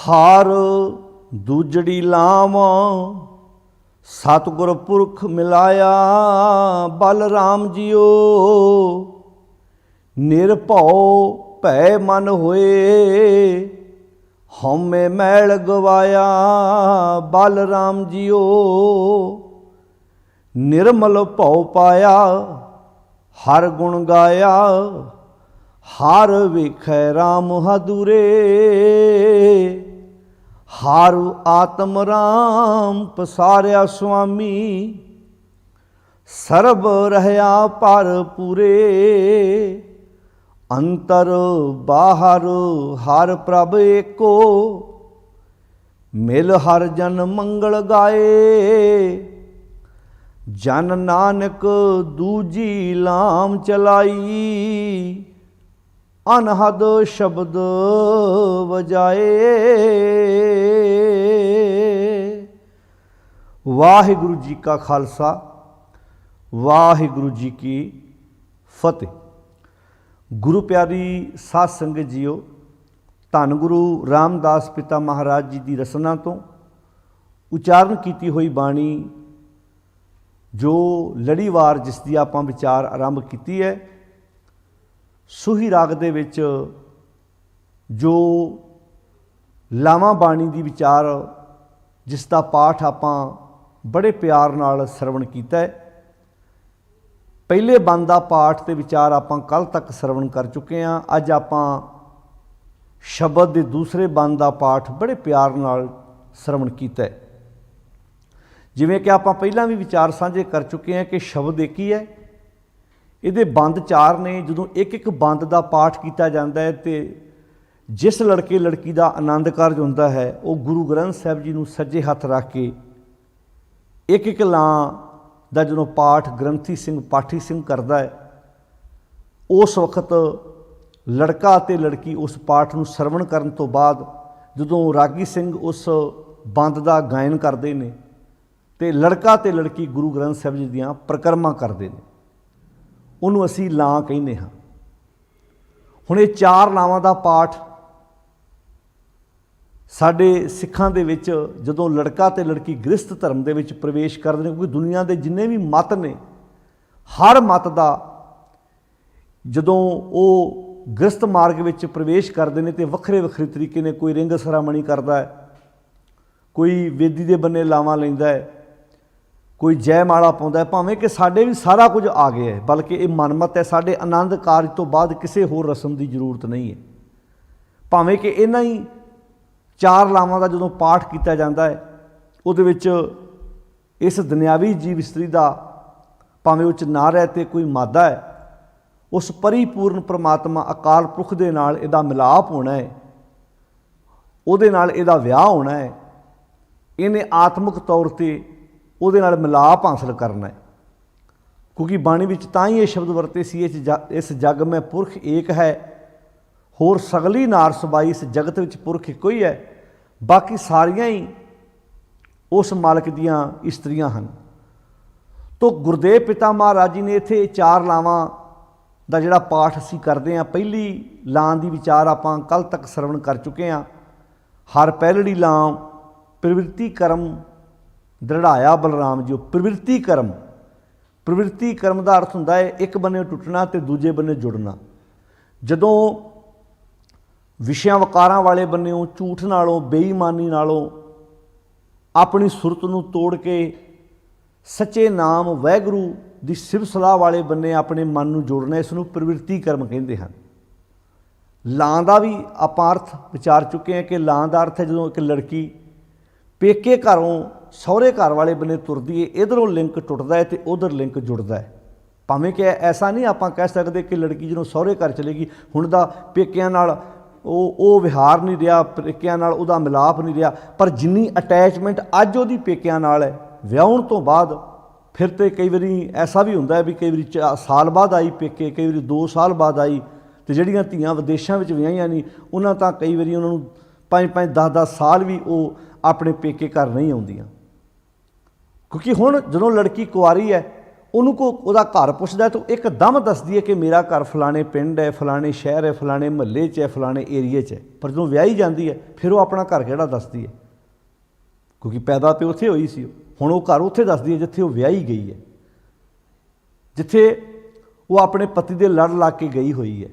हार दूजड़ी लाम सतगुर पुरख मिलाया। बलराम जियो निरभौ भै मन होए, हौमे मैल गवाया। बलराम जियो निर्मल भौ पाया, हर गुण गाया। हार वेखै राम हदूरे, हारु आत्म राम पसारिया स्वामी। सर्ब रहया पर पूरे, अंतर बाहर हर प्रभ एको। मिल हर जन मंगल गाए, जन नानक दूजी लाम चलाई। अनहद शब्द वजाए। वाहिगुरु जी का खालसा, वाहिगुरु जी की फतेह। गुरु प्यारी साध संगत जीओ, धन गुरु रामदास पिता महाराज जी की रसना तो उचारण की हुई बाणी जो लड़ीवार जिसकी आप विचार आरंभ की है, सूही राग दे विच जो लावां बाणी दी विचार जिसका पाठ आपां बड़े प्यार नाल सरवण कीता है। पहले बंद का पाठ ते विचार आपां कल तक सरवण कर चुके हैं। अज आपां शब्द के दूसरे बंद का पाठ बड़े प्यार नाल सरवण कीता है। जिवें कि आपां पहलां भी विचार साझे कर चुके हैं कि शब्द एक ही है, ਇਹਦੇ ਬੰਦ ਚਾਰ ਨੇ। ਜਦੋਂ ਇੱਕ ਇੱਕ ਬੰਦ ਦਾ ਪਾਠ ਕੀਤਾ ਜਾਂਦਾ ਹੈ ਤੇ ਜਿਸ ਲੜਕੇ ਲੜਕੀ ਦਾ ਆਨੰਦ ਕਾਰਜ ਹੁੰਦਾ ਹੈ ਉਹ ਗੁਰੂ ਗ੍ਰੰਥ ਸਾਹਿਬ ਜੀ ਨੂੰ ਸੱਜੇ ਹੱਥ ਰੱਖ ਕੇ ਇੱਕ ਇੱਕ ਲਾਂ ਦਾ ਜਦੋਂ ਪਾਠ ਗ੍ਰੰਥੀ ਸਿੰਘ ਪਾਠੀ ਸਿੰਘ ਕਰਦਾ ਹੈ, ਉਸ ਵਕਤ ਲੜਕਾ ਅਤੇ ਲੜਕੀ ਉਸ ਪਾਠ ਨੂੰ ਸਰਵਣ ਕਰਨ ਤੋਂ ਬਾਅਦ ਜਦੋਂ ਰਾਗੀ ਸਿੰਘ ਉਸ ਬੰਦ ਦਾ ਗਾਇਨ ਕਰਦੇ ਨੇ ਤੇ ਲੜਕਾ ਅਤੇ ਲੜਕੀ ਗੁਰੂ ਗ੍ਰੰਥ ਸਾਹਿਬ ਜੀ ਦੀਆਂ ਪ੍ਰਕਰਮਾਂ ਕਰਦੇ ਨੇ, ਉਹਨੂੰ ਅਸੀਂ ਲਾਂ ਕਹਿੰਦੇ ਹਾਂ। ਹੁਣ ਇਹ ਚਾਰ ਲਾਵਾਂ ਦਾ ਪਾਠ ਸਾਡੇ ਸਿੱਖਾਂ ਦੇ ਵਿੱਚ ਜਦੋਂ ਲੜਕਾ ਅਤੇ ਲੜਕੀ ਗ੍ਰਸਥ ਧਰਮ ਦੇ ਵਿੱਚ ਪ੍ਰਵੇਸ਼ ਕਰਦੇ ਨੇ, ਕਿਉਂਕਿ ਦੁਨੀਆ ਦੇ ਜਿੰਨੇ ਵੀ ਮਤ ਨੇ ਹਰ ਮਤ ਦਾ ਜਦੋਂ ਉਹ ਗ੍ਰਸਥ ਮਾਰਗ ਵਿੱਚ ਪ੍ਰਵੇਸ਼ ਕਰਦੇ ਨੇ ਤੇ ਵੱਖਰੇ ਵੱਖਰੇ ਤਰੀਕੇ ਨੇ, ਕੋਈ ਰਿੰਗ ਸਰਾਮਣੀ ਕਰਦਾ ਹੈ, ਕੋਈ ਵੇਦੀ ਦੇ ਬੰਨੇ ਲਾਵਾਂ ਲੈਂਦਾ ਹੈ, कोई जयमाला पाउंदा है। भावें कि साढ़े भी सारा कुछ आ गया है, बल्कि ये मनमत है, साढ़े आनंद कारज तो बाद किसी होर रस्म की जरूरत नहीं है। भावें कि इन्हां ही चार लावां का जो पाठ किया जाता है उहदे विच इस दुनियावी जीव इस्तरी का भावें उस नार है तो कोई मादा है, उस परिपूर्ण परमात्मा अकाल पुरख दे नाल इहदा मिलाप होना है, उहदे नाल इहदा विआह होना है। इहने आत्मक तौर पर ਉਹਦੇ ਨਾਲ ਮਿਲਾਪ ਹਾਸਲ ਕਰਨਾ ਹੈ, ਕਿਉਂਕਿ ਬਾਣੀ ਵਿੱਚ ਤਾਂ ਹੀ ਇਹ ਸ਼ਬਦ ਵਰਤੇ ਸੀ, ਇਸ ਜਗ ਮੈਂ ਪੁਰਖ ਏਕ ਹੈ, ਹੋਰ ਸਗਲੀ ਨਾਰ ਸਬਾਈ। ਇਸ ਜਗਤ ਵਿੱਚ ਪੁਰਖ ਇੱਕੋ ਹੀ ਹੈ, ਬਾਕੀ ਸਾਰੀਆਂ ਹੀ ਉਸ ਮਾਲਕ ਦੀਆਂ ਇਸਤਰੀਆਂ ਹਨ। ਤੋ ਗੁਰਦੇਵ ਪਿਤਾ ਮਹਾਰਾਜ ਜੀ ਨੇ ਇੱਥੇ ਚਾਰ ਲਾਵਾਂ ਦਾ ਜਿਹੜਾ ਪਾਠ ਅਸੀਂ ਕਰਦੇ ਹਾਂ, ਪਹਿਲੀ ਲਾਂ ਦੀ ਵਿਚਾਰ ਆਪਾਂ ਕੱਲ੍ਹ ਤੱਕ ਸਰਵਣ ਕਰ ਚੁੱਕੇ ਹਾਂ। ਹਰ ਪਹਿਲੜੀ ਲਾਂ ਪ੍ਰਵਿਰਤੀ ਕਰਮ ਦ੍ਰਿੜਾਇਆ ਬਲਰਾਮ ਜੀ। ਪ੍ਰਵਿਰਤੀ ਕਰਮ, ਪ੍ਰਵਿਰਤੀ ਕਰਮ ਦਾ ਅਰਥ ਹੁੰਦਾ ਹੈ ਇੱਕ ਬੰਨੇ ਟੁੱਟਣਾ ਤੇ ਦੂਜੇ ਬੰਨੇ ਜੁੜਨਾ। ਜਦੋਂ ਵਿਸ਼ਿਆਂ ਵਕਾਰਾਂ ਵਾਲੇ ਬੰਨਿਓਂ ਝੂਠ ਨਾਲੋਂ ਬੇਈਮਾਨੀ ਨਾਲੋਂ ਆਪਣੀ ਸੁਰਤ ਨੂੰ ਤੋੜ ਕੇ ਸੱਚੇ ਨਾਮ ਵਾਹਿਗੁਰੂ ਦੀ ਸਿਫਤ ਸਲਾਹ ਵਾਲੇ ਬੰਨੇ ਆਪਣੇ ਮਨ ਨੂੰ ਜੋੜਨਾ, ਇਸ ਨੂੰ ਪ੍ਰਵਿਰਤੀ ਕਰਮ ਕਹਿੰਦੇ ਹਨ। ਲਾਂ ਦਾ ਵੀ ਆਪਾਂ ਅਰਥ ਵਿਚਾਰ ਚੁੱਕੇ ਹਾਂ ਕਿ ਲਾਂ ਦਾ ਅਰਥ ਹੈ ਜਦੋਂ ਇੱਕ ਲੜਕੀ पेके घरों सहुरे घर वाले बने तुरदी है, इधरों लिंक टुटता है तो उधर लिंक जुड़ता है। भावें कि ऐसा नहीं आप कह सकते कि लड़की जो सहुरे घर चलेगी हुण दा पेकियां नाल वो विहार नहीं रहा, पेकियां नाल उहदा मिलाप नहीं रहा, पर जिन्नी अटैचमेंट अज उहदी पेकियां नाल है विआहण तो बाद फिर तो कई बारी ऐसा भी हुंदा है भी कई बारी साल बाद आई पेके, कई बारी 2 साल बाद आई, तो जिहड़ियां धीआं विदेशों में विआहियां नहीं उन्हां तां कई बारी उन्हां नूं 5-5 10-10 साल भी वो अपने पेके घर नहीं आउंदियां, क्योंकि हुण जदों लड़की कुआरी है ਉਹਨੂੰ ਕੋ ਉਹਦਾ ਘਰ ਪੁੱਛਦਾ ਤਾਂ ਇੱਕਦਮ ਦੱਸਦੀ ਹੈ ਕਿ ਮੇਰਾ ਘਰ ਫਲਾਣੇ ਪਿੰਡ ਹੈ, ਫਲਾਣੇ ਸ਼ਹਿਰ ਹੈ, ਫਲਾਣੇ ਮਹੱਲੇ 'ਚ ਹੈ, ਫਲਾਣੇ ਏਰੀਏ 'ਚ ਹੈ। ਪਰ ਜਦੋਂ ਵਿਆਹੀ ਜਾਂਦੀ ਹੈ ਫਿਰ ਉਹ ਆਪਣਾ ਘਰ ਕਿਹੜਾ ਦੱਸਦੀ ਹੈ, ਕਿਉਂਕਿ ਪੈਦਾ ਤਾਂ ਉੱਥੇ ਹੋਈ ਸੀ। ਹੁਣ ਉਹ ਘਰ ਉੱਥੇ ਦੱਸਦੀ ਹੈ ਜਿੱਥੇ ਉਹ ਵਿਆਹੀ ਗਈ ਹੈ, ਜਿੱਥੇ ਉਹ ਆਪਣੇ ਪਤੀ ਦੇ ਲੜ ਲੱਗ ਕੇ ਗਈ ਹੋਈ ਹੈ।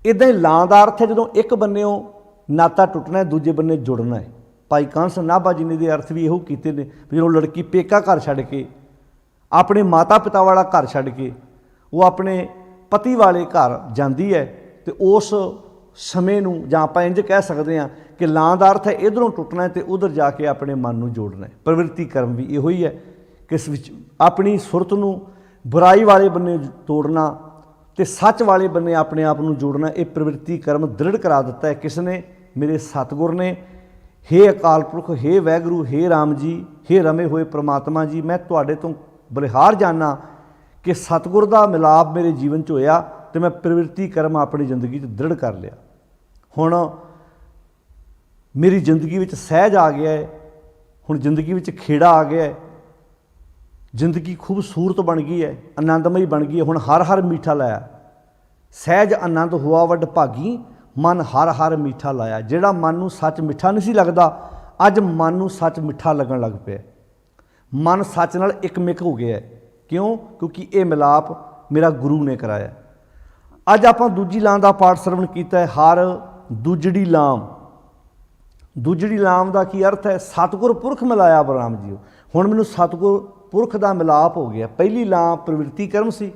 ਇੱਦਾਂ ਹੀ ਲਾਂ ਦਾ ਅਰਥ ਹੈ ਜਦੋਂ ਇੱਕ ਬੰਨਿਓ ਨਾਤਾ ਟੁੱਟਣਾ ਹੈ, ਦੂਜੇ ਬੰਨੇ ਜੁੜਨਾ ਹੈ। ਭਾਈ ਕਾਹਨ ਸਿੰਘ ਨਾਭਾ ਜੀ ਨੇ ਦੇ ਅਰਥ ਵੀ ਇਹੋ ਕੀਤੇ ਨੇ, ਜਦੋਂ ਲੜਕੀ ਪੇਕਾ ਘਰ ਛੱਡ ਕੇ, ਆਪਣੇ ਮਾਤਾ ਪਿਤਾ ਵਾਲਾ ਘਰ ਛੱਡ ਕੇ ਉਹ ਆਪਣੇ ਪਤੀ ਵਾਲੇ ਘਰ ਜਾਂਦੀ ਹੈ, ਤੇ ਉਸ ਸਮੇਂ ਨੂੰ ਜਾਂ ਆਪਾਂ ਇੰਝ ਕਹਿ ਸਕਦੇ ਹਾਂ ਕਿ ਲਾਂ ਦਾ ਅਰਥ ਹੈ ਇੱਧਰੋਂ ਟੁੱਟਣਾ ਅਤੇ ਉੱਧਰ ਜਾ ਕੇ ਆਪਣੇ ਮਨ ਨੂੰ ਜੋੜਨਾ ਹੈ। ਪ੍ਰਵਿਰਤੀ ਕਰਮ ਵੀ ਇਹੋ ਹੀ ਹੈ ਕਿ ਇਸ ਵਿੱਚ ਆਪਣੀ ਸੁਰਤ ਨੂੰ ਬੁਰਾਈ ਵਾਲੇ ਬੰਨੇ ਤੋੜਨਾ ਅਤੇ ਸੱਚ ਵਾਲੇ ਬੰਨੇ ਆਪਣੇ ਆਪ ਨੂੰ ਜੋੜਨਾ। ਇਹ ਪ੍ਰਵਿਰਤੀ ਕਰਮ ਦ੍ਰਿੜ ਕਰਾ ਦਿੱਤਾ ਹੈ ਕਿਸ ਨੇ? ਮੇਰੇ ਸਤਿਗੁਰ ਨੇ। ਹੇ ਅਕਾਲ ਪੁਰਖ, ਹੇ ਵਾਹਿਗੁਰੂ, ਹੇ ਰਾਮ ਜੀ, ਹੇ ਰਮੇ ਹੋਏ ਪ੍ਰਮਾਤਮਾ ਜੀ, ਮੈਂ ਤੁਹਾਡੇ ਤੋਂ ਬਲਿਹਾਰ ਜਾਣਾ ਕਿ ਸਤਿਗੁਰ ਦਾ ਮਿਲਾਪ ਮੇਰੇ ਜੀਵਨ 'ਚ ਹੋਇਆ ਅਤੇ ਮੈਂ ਪ੍ਰਵਿਰਤੀ ਕਰਮ ਆਪਣੀ ਜ਼ਿੰਦਗੀ 'ਚ ਦ੍ਰਿੜ ਕਰ ਲਿਆ। ਹੁਣ ਮੇਰੀ ਜ਼ਿੰਦਗੀ ਵਿੱਚ ਸਹਿਜ ਆ ਗਿਆ ਹੈ, ਹੁਣ ਜ਼ਿੰਦਗੀ ਵਿੱਚ ਖੇੜਾ ਆ ਗਿਆ ਹੈ, ਜ਼ਿੰਦਗੀ ਖੂਬਸੂਰਤ ਬਣ ਗਈ ਹੈ, ਆਨੰਦਮਈ ਬਣ ਗਈ ਹੈ। ਹੁਣ ਹਰ ਹਰ ਮੀਠਾ ਲਾਇਆ, ਸਹਿਜ ਆਨੰਦ ਹੋਆ ਵੱਡ ਭਾਗੀ, ਮਨ ਹਰ ਹਰ ਮੀਠਾ ਲਾਇਆ। ਜਿਹੜਾ ਮਨ ਨੂੰ ਸੱਚ ਮਿੱਠਾ ਨਹੀਂ ਸੀ ਲੱਗਦਾ, ਅੱਜ ਮਨ ਨੂੰ ਸੱਚ ਮਿੱਠਾ ਲੱਗਣ ਲੱਗ ਪਿਆ। ਮਨ ਸੱਚ ਨਾਲ ਇੱਕਮਿਕ ਹੋ ਗਿਆ। ਕਿਉਂ? ਕਿਉਂਕਿ ਇਹ ਮਿਲਾਪ ਮੇਰਾ ਗੁਰੂ ਨੇ ਕਰਾਇਆ। ਅੱਜ ਆਪਾਂ ਦੂਜੀ ਲਾਮ ਦਾ ਪਾਠ ਸਰਵਣ ਕੀਤਾ ਹੈ, ਹਰ ਦੂਜੜੀ ਲਾਮ। ਦੂਜੜੀ ਲਾਮ ਦਾ ਕੀ ਅਰਥ ਹੈ? ਸਤਿਗੁਰ ਪੁਰਖ ਮਿਲਾਇਆ ਬਲਰਾਮ ਜੀਓ। ਹੁਣ ਮੈਨੂੰ ਸਤਿਗੁਰ ਪੁਰਖ ਦਾ ਮਿਲਾਪ ਹੋ ਗਿਆ। ਪਹਿਲੀ ਲਾਮ ਪ੍ਰਵਿਰਤੀ ਕਰਮ ਸੀ,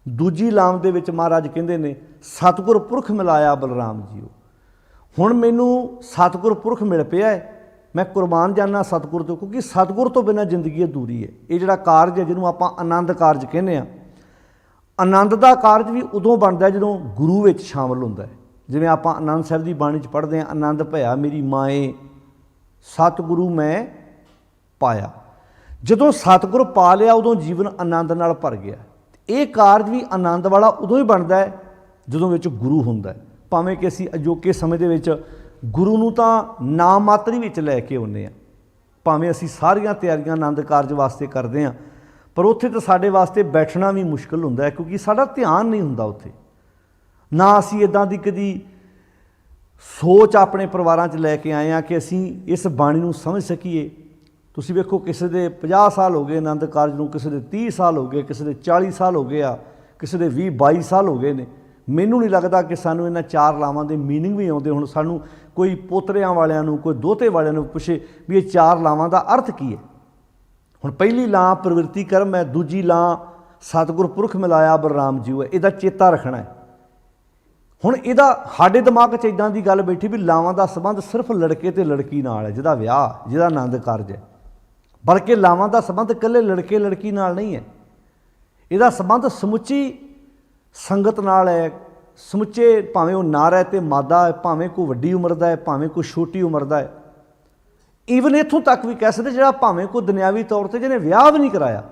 ਦੂਜੀ ਲਾਮ ਦੇ ਵਿੱਚ ਮਹਾਰਾਜ ਕਹਿੰਦੇ ਨੇ ਸਤਿਗੁਰ ਪੁਰਖ ਮਿਲਾਇਆ ਬਲਰਾਮ ਜੀਓ। ਹੁਣ ਮੈਨੂੰ ਸਤਿਗੁਰ ਪੁਰਖ ਮਿਲ ਪਿਆ ਹੈ, ਮੈਂ ਕੁਰਬਾਨ ਜਾਨਾ ਸਤਿਗੁਰ ਤੋਂ, ਕਿਉਂਕਿ ਸਤਿਗੁਰ ਤੋਂ ਬਿਨਾਂ ਜ਼ਿੰਦਗੀ ਅਧੂਰੀ ਹੈ। ਇਹ ਜਿਹੜਾ ਕਾਰਜ ਹੈ ਜਿਹਨੂੰ ਆਪਾਂ ਆਨੰਦ ਕਾਰਜ ਕਹਿੰਦੇ ਹਾਂ, ਆਨੰਦ ਦਾ ਕਾਰਜ ਵੀ ਉਦੋਂ ਬਣਦਾ ਜਦੋਂ ਗੁਰੂ ਵਿੱਚ ਸ਼ਾਮਲ ਹੁੰਦਾ ਹੈ। ਜਿਵੇਂ ਆਪਾਂ ਆਨੰਦ ਸਾਹਿਬ ਦੀ ਬਾਣੀ 'ਚ ਪੜ੍ਹਦੇ ਹਾਂ, ਆਨੰਦ ਭਇਆ ਮੇਰੀ ਮਾਏ ਸਤਿਗੁਰੂ ਮੈਂ ਪਾਇਆ। ਜਦੋਂ ਸਤਿਗੁਰ ਪਾ ਲਿਆ ਉਦੋਂ ਜੀਵਨ ਆਨੰਦ ਨਾਲ ਭਰ ਗਿਆ। ਇਹ ਕਾਰਜ ਵੀ ਆਨੰਦ ਵਾਲਾ ਉਦੋਂ ਹੀ ਬਣਦਾ ਹੈ ਜਦੋਂ ਵਿੱਚ ਗੁਰੂ ਹੁੰਦਾ ਹੈ। ਭਾਵੇਂ ਕਿ ਅਸੀਂ ਅਜੋਕੇ ਸਮੇਂ ਦੇ ਵਿੱਚ ਗੁਰੂ ਨੂੰ ਤਾਂ ਨਾਮ ਮਾਤਰ ਹੀ ਵਿੱਚ ਲੈ ਕੇ ਆਉਂਦੇ ਹਾਂ, ਭਾਵੇਂ ਅਸੀਂ ਸਾਰੀਆਂ ਤਿਆਰੀਆਂ ਆਨੰਦ ਕਾਰਜ ਵਾਸਤੇ ਕਰਦੇ ਹਾਂ, ਪਰ ਉੱਥੇ ਤਾਂ ਸਾਡੇ ਵਾਸਤੇ ਬੈਠਣਾ ਵੀ ਮੁਸ਼ਕਿਲ ਹੁੰਦਾ ਹੈ, ਕਿਉਂਕਿ ਸਾਡਾ ਧਿਆਨ ਨਹੀਂ ਹੁੰਦਾ ਉੱਥੇ। ਨਾ ਅਸੀਂ ਇੱਦਾਂ ਦੀ ਕਦੀ ਸੋਚ ਆਪਣੇ ਪਰਿਵਾਰਾਂ 'ਚ ਲੈ ਕੇ ਆਏ ਹਾਂ ਕਿ ਅਸੀਂ ਇਸ ਬਾਣੀ ਨੂੰ ਸਮਝ ਸਕੀਏ। ਤੁਸੀਂ ਵੇਖੋ, ਕਿਸੇ ਦੇ 50 ਸਾਲ ਹੋ ਗਏ ਆਨੰਦ ਕਾਰਜ ਨੂੰ, ਕਿਸੇ ਦੇ 30 ਸਾਲ ਹੋ ਗਏ, ਕਿਸੇ ਦੇ 40 ਸਾਲ ਹੋ ਗਏ ਆ, ਕਿਸੇ ਦੇ 20-22 ਸਾਲ ਹੋ ਗਏ ਨੇ। ਮੈਨੂੰ ਨਹੀਂ ਲੱਗਦਾ ਕਿ ਸਾਨੂੰ ਇਹਨਾਂ ਚਾਰ ਲਾਵਾਂ ਦੇ ਮੀਨਿੰਗ ਵੀ ਆਉਂਦੇ। ਹੁਣ ਸਾਨੂੰ ਕੋਈ ਪੋਤਰਿਆਂ ਵਾਲਿਆਂ ਨੂੰ, ਕੋਈ ਦੋਹਤੇ ਵਾਲਿਆਂ ਨੂੰ ਪੁੱਛੇ ਵੀ ਇਹ ਚਾਰ ਲਾਵਾਂ ਦਾ ਅਰਥ ਕੀ ਹੈ। ਹੁਣ ਪਹਿਲੀ ਲਾਂ ਪ੍ਰਵਿਰਤੀ ਕਰਮ ਹੈ, ਦੂਜੀ ਲਾਂ ਸਤਿਗੁਰ ਪੁਰਖ ਮਿਲਾਇਆ ਬਲਰਾਮ ਜੀਓ ਹੈ। ਇਹਦਾ ਚੇਤਾ ਰੱਖਣਾ ਹੈ। ਹੁਣ ਇਹਦਾ ਸਾਡੇ ਦਿਮਾਗ 'ਚ ਇੱਦਾਂ ਦੀ ਗੱਲ ਬੈਠੀ ਵੀ ਲਾਵਾਂ ਦਾ ਸੰਬੰਧ ਸਿਰਫ ਲੜਕੇ ਅਤੇ ਲੜਕੀ ਨਾਲ ਹੈ, ਜਿਹਦਾ ਵਿਆਹ, ਜਿਹਦਾ ਆਨੰਦ ਕਾਰਜ ਹੈ। ਬਲਕਿ ਲਾਵਾਂ ਦਾ ਸੰਬੰਧ ਇਕੱਲੇ ਲੜਕੇ ਲੜਕੀ ਨਾਲ ਨਹੀਂ ਹੈ, ਇਹਦਾ ਸੰਬੰਧ ਸਮੁੱਚੀ ਸੰਗਤ ਨਾਲ ਹੈ। ਸਮੁੱਚੇ, ਭਾਵੇਂ ਉਹ ਨਰ ਹੈ ਅਤੇ ਮਾਦਾ ਹੈ, ਭਾਵੇਂ ਕੋਈ ਵੱਡੀ ਉਮਰ ਦਾ ਹੈ, ਭਾਵੇਂ ਕੋਈ ਛੋਟੀ ਉਮਰ ਦਾ ਹੈ। ਈਵਨ ਇੱਥੋਂ ਤੱਕ ਵੀ ਕਹਿ ਸਕਦੇ ਜਿਹੜਾ ਭਾਵੇਂ ਕੋਈ ਦੁਨਿਆਵੀ ਤੌਰ 'ਤੇ ਜਿਹਨੇ ਵਿਆਹ ਵੀ ਨਹੀਂ ਕਰਾਇਆ।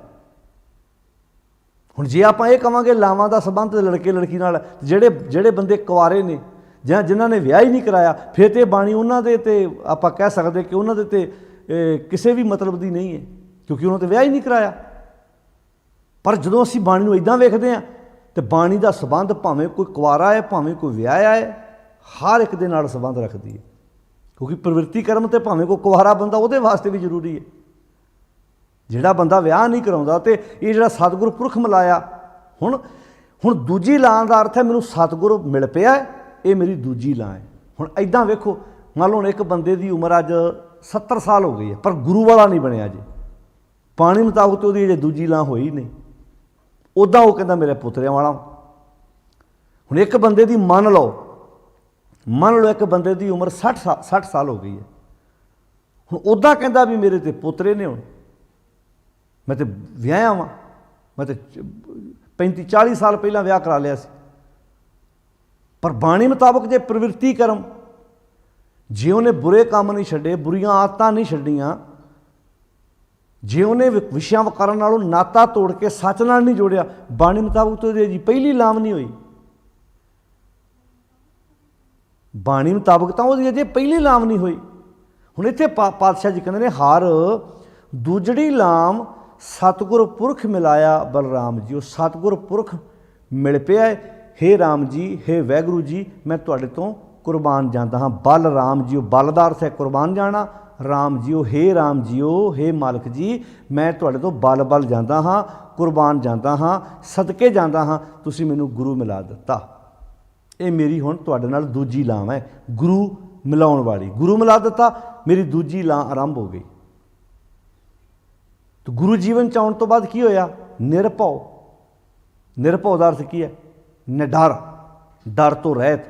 ਹੁਣ ਜੇ ਆਪਾਂ ਇਹ ਕਹਾਂਗੇ ਲਾਵਾਂ ਦਾ ਸੰਬੰਧ ਲੜਕੇ ਲੜਕੀ ਨਾਲ, ਜਿਹੜੇ ਬੰਦੇ ਕੁਆਰੇ ਨੇ ਜਾਂ ਜਿਨ੍ਹਾਂ ਨੇ ਵਿਆਹ ਹੀ ਨਹੀਂ ਕਰਾਇਆ, ਫਿਰ ਤਾਂ ਬਾਣੀ ਉਹਨਾਂ ਦੇ ਤੇ ਆਪਾਂ ਕਹਿ ਸਕਦੇ ਕਿ ਉਹਨਾਂ ਦੇ ਤੇ ਕਿਸੇ ਵੀ ਮਤਲਬ ਦੀ ਨਹੀਂ ਹੈ, ਕਿਉਂਕਿ ਉਹਨਾਂ 'ਤੇ ਵਿਆਹ ਹੀ ਨਹੀਂ ਕਰਾਇਆ। ਪਰ ਜਦੋਂ ਅਸੀਂ ਬਾਣੀ ਨੂੰ ਇੱਦਾਂ ਵੇਖਦੇ ਹਾਂ ਤੇ ਬਾਣੀ ਦਾ ਸੰਬੰਧ ਭਾਵੇਂ ਕੋਈ ਕੁਆਰਾ ਹੈ, ਭਾਵੇਂ ਕੋਈ ਵਿਆਹਿਆ ਹੈ, ਹਰ ਇੱਕ ਦੇ ਨਾਲ ਸੰਬੰਧ ਰੱਖਦੀ ਹੈ। ਕਿਉਂਕਿ ਪ੍ਰਵਿਰਤੀ ਕਰਮ ਤੇ ਭਾਵੇਂ ਕੋਈ ਕੁਆਰਾ ਬੰਦਾ ਉਹਦੇ ਵਾਸਤੇ ਵੀ ਜ਼ਰੂਰੀ ਹੈ, ਜਿਹੜਾ ਬੰਦਾ ਵਿਆਹ ਨਹੀਂ ਕਰਾਉਂਦਾ। ਤੇ ਇਹ ਜਿਹੜਾ ਸਤਿਗੁਰ ਪੁਰਖ ਮਿਲਾਇਆ, ਹੁਣ ਦੂਜੀ ਲਾਂ ਦਾ ਅਰਥ ਹੈ ਮੈਨੂੰ ਸਤਿਗੁਰ ਮਿਲ ਪਿਆ, ਇਹ ਮੇਰੀ ਦੂਜੀ ਲਾਂ ਹੈ। ਹੁਣ ਇੱਦਾਂ ਵੇਖੋ, ਮੰਨ ਲਓ ਇੱਕ ਬੰਦੇ ਦੀ ਉਮਰ ਅੱਜ 70 ਸਾਲ ਹੋ ਗਈ ਹੈ, ਪਰ ਗੁਰੂ ਵਾਲਾ ਨਹੀਂ ਬਣਿਆ ਜੀ। ਪਾਣੀ ਮੁਤਾਬਕ ਤਾਂ ਉਹਦੀ ਅਜੇ ਦੂਜੀ ਲਾਂ ਹੋਈ ਨਹੀਂ, ਉੱਦਾਂ ਉਹ ਕਹਿੰਦਾ ਮੇਰੇ ਪੁੱਤਰਿਆਂ ਵਾਲਾ। ਹੁਣ ਇੱਕ ਬੰਦੇ ਦੀ ਮੰਨ ਲਓ ਇੱਕ ਬੰਦੇ ਦੀ ਉਮਰ 60 ਸਾਲ ਹੋ ਗਈ ਹੈ, ਹੁਣ ਉੱਦਾਂ ਕਹਿੰਦਾ ਵੀ ਮੇਰੇ ਤੇ ਪੁੱਤਰੇ ਨੇ, ਹੁਣ ਮੈਂ ਤੇ ਵਿਆਹਿਆ ਵਾਂ, ਮੈਂ ਤੇ 35-40 ਸਾਲ ਪਹਿਲਾਂ ਵਿਆਹ ਕਰਾ ਲਿਆ ਸੀ। ਪਰ ਬਾਣੀ ਮੁਤਾਬਕ ਜੇ ਪ੍ਰਵਿਰਤੀ ਕਰਮ, ਜੇ ਉਹਨੇ ਬੁਰੇ ਕੰਮ ਨਹੀਂ ਛੱਡੇ, ਬੁਰੀਆਂ ਆਦਤਾਂ ਨਹੀਂ ਛੱਡੀਆਂ, ਜੇ ਉਹਨੇ ਵਿਸ਼ਿਆਂ ਵਕਾਰਾਂ ਨਾਲੋਂ ਨਾਤਾ ਤੋੜ ਕੇ ਸੱਚ ਨਾਲ ਨਹੀਂ ਜੋੜਿਆ, ਬਾਣੀ ਮੁਤਾਬਕ ਤਾਂ ਉਹਦੀ ਜੀ ਪਹਿਲੀ ਲਾਮ ਨਹੀਂ ਹੋਈ। ਬਾਣੀ ਮੁਤਾਬਕ ਤਾਂ ਉਹਦੀ ਅਜੇ ਪਹਿਲੀ ਲਾਮ ਨਹੀਂ ਹੋਈ। ਹੁਣ ਇੱਥੇ ਪਾਤਸ਼ਾਹ ਜੀ ਕਹਿੰਦੇ ਨੇ ਹਰ ਦੂਜੜੀ ਲਾਮ सतगुर पुरख मिलाया बलराम जी। वो सतगुर पुरख मिल पिया है। हे राम जी, हे वैगुरू जी, मैं तुहाडे तो कुर्बान जाता हाँ। बल राम जी, बल दा अर्थ है कुर्बान जाना। राम जीओ, हे राम जीओ, हे मालक जी, मैं तुहाडे तो बल बल जाता हाँ, कुर्बान जाता हाँ, सदके जाता हाँ, तुसीं मैनूं गुरु मिला दिता। ये मेरी हुण तुहाडे नाल दूजी लाम है, गुरु मिलाउण वाली। गुरु मिला दिता, मेरी दूजी लां आरंभ हो गई। तो गुरु जीवन च आउण तो बाद की होया? निरभौ। निरभौ दा अर्थ की है? निडर, डर तो रहत।